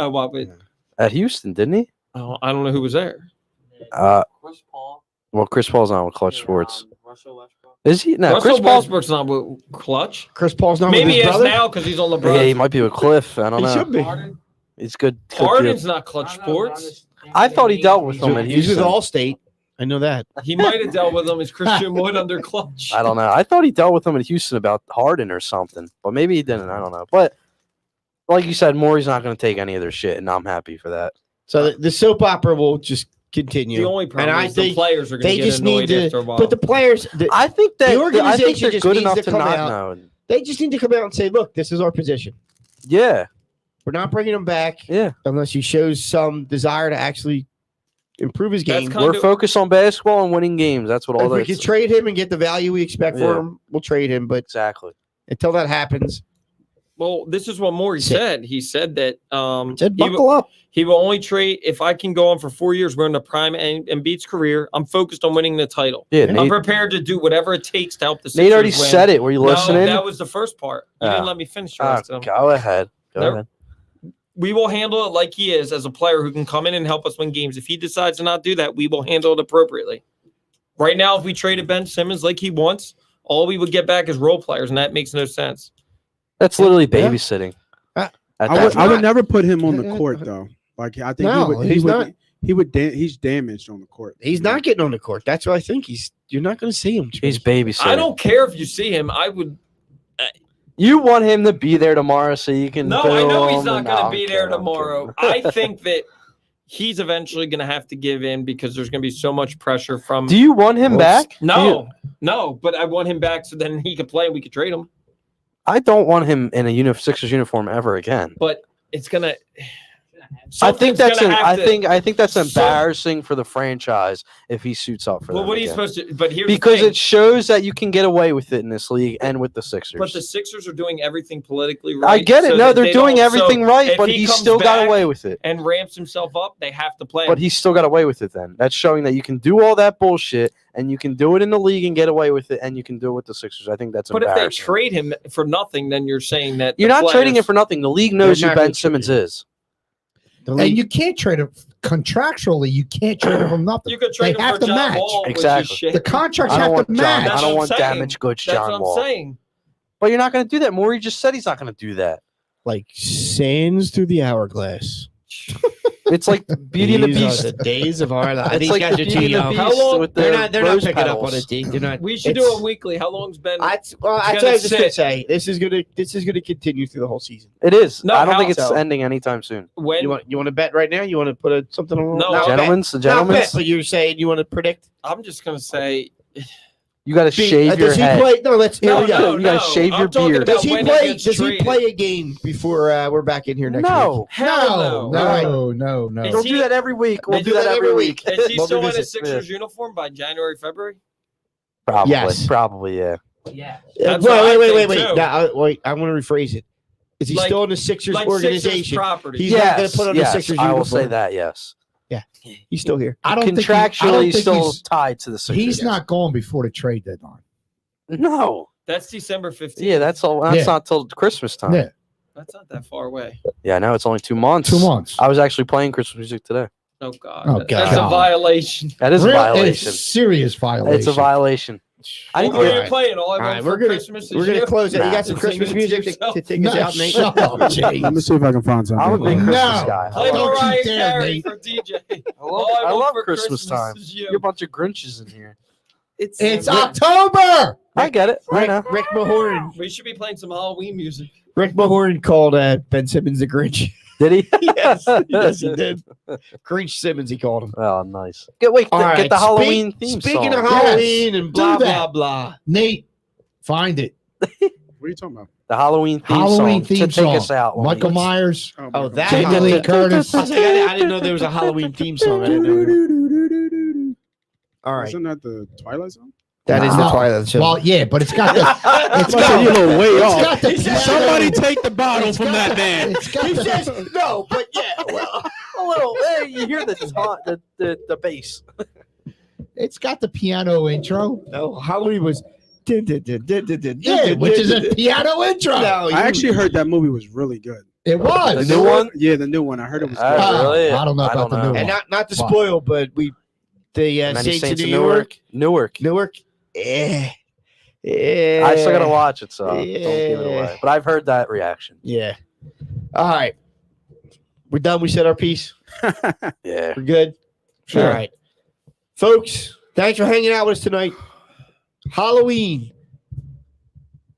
at Houston, didn't he? I don't know who was there. Chris Paul. Well, Chris Paul's not with Clutch Sports. Is he? No, Russell Chris Paul. Westbrook's not with Clutch. Chris Paul's not Maybe with he his is brother. now because he's on LeBron. Yeah, he might be with Cliff. I don't He know. should be. He's good. Harden's not Clutch Sports. I thought he dealt with him at He's with Houston. Allstate. I know that. He might have dealt with him as Christian Wood under Clutch. I don't know. I thought he dealt with him at Houston about Harden or something, but maybe he didn't. I don't know. But like you said, Maury's not going to take any of their shit, and I'm happy for that. So the soap opera will just continue. The only problem and I is the think players are going they to get just annoyed need after a to. while. But the players, I think that I organization think they're just good needs enough to to come not out. know. they just need to come out and say, "Look, this is our position. Yeah, We're not bringing him back yeah. unless he shows some desire to actually improve his That's game." kind We're of- focused on basketball and winning games. That's what all If we that can is. trade him and get the value we expect for Yeah. him, we'll trade him. But Exactly. until that happens, Well, this is what Maury Sit. said. He said that buckle up. he will only trade if I can go on for 4 years. We're in the prime and Embiid's career. I'm focused on winning the title. Yeah, I'm Nate, prepared to do whatever it takes to help the Sixers Nate already win. said it. Were you No, listening? that was the first part. You didn't let me finish the rest of them. Go ahead. Go Nope. ahead. We will handle it like he is as a player who can come in and help us win games. If he decides to not do that, we will handle it appropriately. Right now, if we traded Ben Simmons like he wants, all we would get back is role players, and that makes no sense. That's literally Yeah. babysitting. Uh, At I that would, I would not- never put him on the court though. Like I think No, he's not. he's damaged on the court. He's not getting on the court. That's what I think. You're not going to see him. He's babysitting. I don't care if you see him. I would. You want him to be there tomorrow so you can. No, I know he's film not and- going no, to be I'm there kidding, I'm tomorrow. kidding. I think that he's eventually going to have to give in because there's going to be so much pressure from. Do you want him back? No, no, but I want him back so then he could play and we could trade him. I don't want him in a Sixers uniform ever again. But it's going to. I think that's I think that's Some- embarrassing for the franchise if he suits up for Well, them what are you again. supposed to? But here's Because the thing. it shows that you can get away with it in this league and with the Sixers. But the Sixers are doing everything politically right. I get it. so No, that they're they doing don't- so everything right, if but he he comes still got back away with it. and ramps himself up, they have to play him. But he still got away with it then. That's showing that you can do all that bullshit and you can do it in the league and get away with it and you can do it with the Sixers. I think that's But if they embarrassing. trade him for nothing, then you're saying that You're the not trading players- it for nothing. The league knows They're who not Ben gonna Simmons trade is. And you can't trade him contractually. You can't trade him from nothing. You could trade They him have for to John match. Wall, Exactly. which is shit. The contracts I don't have want to John. match. I That's don't what want I'm saying. damaged goods, That's John what I'm Wall. saying. But you're not going to do that. Maury just said he's not going to do that. like sands through the hourglass. It's like Beauty and the These are Beast. the days of our lives. It's These like guys the are Beauty too and the young. Beast How long- with the They're not rose picking petals. up on it, D. They're not. We should it's- do it weekly. How long's been? I It's what I gonna was just gonna sit. say this is gonna continue through the whole season. It is. No, I don't how- think it's so- ending anytime soon. when You want to bet right now? You want to put something on? No, not bet. Gentlemen's, the Not gentlemen's, bet, but you're saying you want to predict. I'm just gonna say. you got to shave your does he head. play? No, let's. Here No, we go. no, You gotta no. shave I'm your talking beard. about Does he when play? gets Does he traded. play a game before we're back in here next week? No. Hell No, no. no. Is We'll he- do that every week. We'll Is do he- that every week. Is he We'll still in revisit. his Sixers uniform by January, February? Probably. Yes. Probably, yeah. That's what I Wait. think, too. Now, wait. I want to rephrase it. Is he Like- still in the Sixers Like organization? Sixers property. He's not going Yes, to put on the yes, Sixers I will uniform. say that, yes. He's still here. I don't think Contractually, he's still tied to the Sixers. He's not going before the trade deadline. No. That's December 15th. Yeah, that's all. That's Yeah. not till Christmas time. Yeah, That's not that far away. Yeah, now it's only 2 months. 2 months. I was actually playing Christmas music today. Oh God. Oh, That's a God. violation. That is a Real- violation. It's serious violation. It's a violation. I Well, didn't what get are you Alright. playing? All I All want right, for we're gonna Christmas is we're gonna you? close it. You Nah. got some Sing Christmas it to music yourself. to take No, us out, Nate. shut up, Let James. me see if I can find something. I'm a big No. Christmas guy. Play Don't you Mariah dare, Carey Nate. for DJ. I All I want love for Christmas time. is You're a you. bunch of Grinches in here. It's October. I get it. I know. Rick Mahorn. We should be playing some Halloween music. Rick Mahorn called Ben Simmons the Grinch. Did he? yes, he did. Grinch Simmons, he called him. Oh, nice. Get the right, Halloween theme Speaking song. of Halloween Yes, and blah do that. blah blah. Nate, find it. What are you talking about? The Halloween theme Halloween song theme to take song. us out. Michael Myers, Oh, Michael that Myers. Jamie Lee Curtis. I was like, I didn't know there was a Halloween theme song. I didn't know. All right, Isn't that the Twilight Zone? that is the No. Twilight Zone. Well, yeah, but it's got the. It's Must got, be a little way it's off. got the piano. Somebody take the bottle It's from got that the- man. It's got he the, says no, but yeah. Well, A little. You hear the bass. it's got the piano intro. no, Halloween was. Yeah, which is a piano intro. No, I actually heard that movie was really good. It was. The new one? Yeah, the new one. I heard it was good. Really? I don't know I about don't the new know. and one. not to spoil, but the Many Saints of Newark. Newark. Yeah. I still gotta watch it, so don't give it Yeah. away. But I've heard that reaction. Yeah. All right. We're done. We said our piece. Yeah. We're good. Sure. All right, folks. Thanks for hanging out with us tonight. Halloween.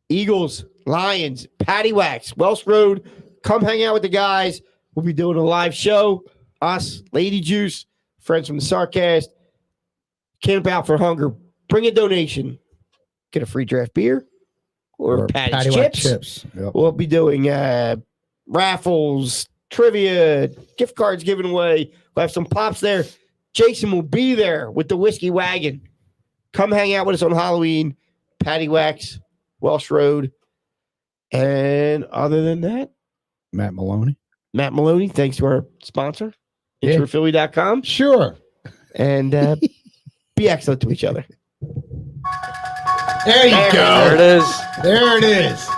Eagles, Lions, Patty Wax, Welsh Road. Come hang out with the guys. We'll be doing a live show. Us, Lady Juice, friends from the Sarcast. Camp Out for Hunger. Bring a donation. Get a free draft beer or Patty's Whack chips. Yep. We'll be doing raffles, trivia, gift cards given away. We'll have some pops there. Jason will be there with the whiskey wagon. Come hang out with us on Halloween. Patty Wax, Welsh Road. And other than that, Matt Maloney. Matt Maloney, thanks to our sponsor, Yeah. introphilly.com. Sure. And be excellent to each other. There you There go. it is. There it is.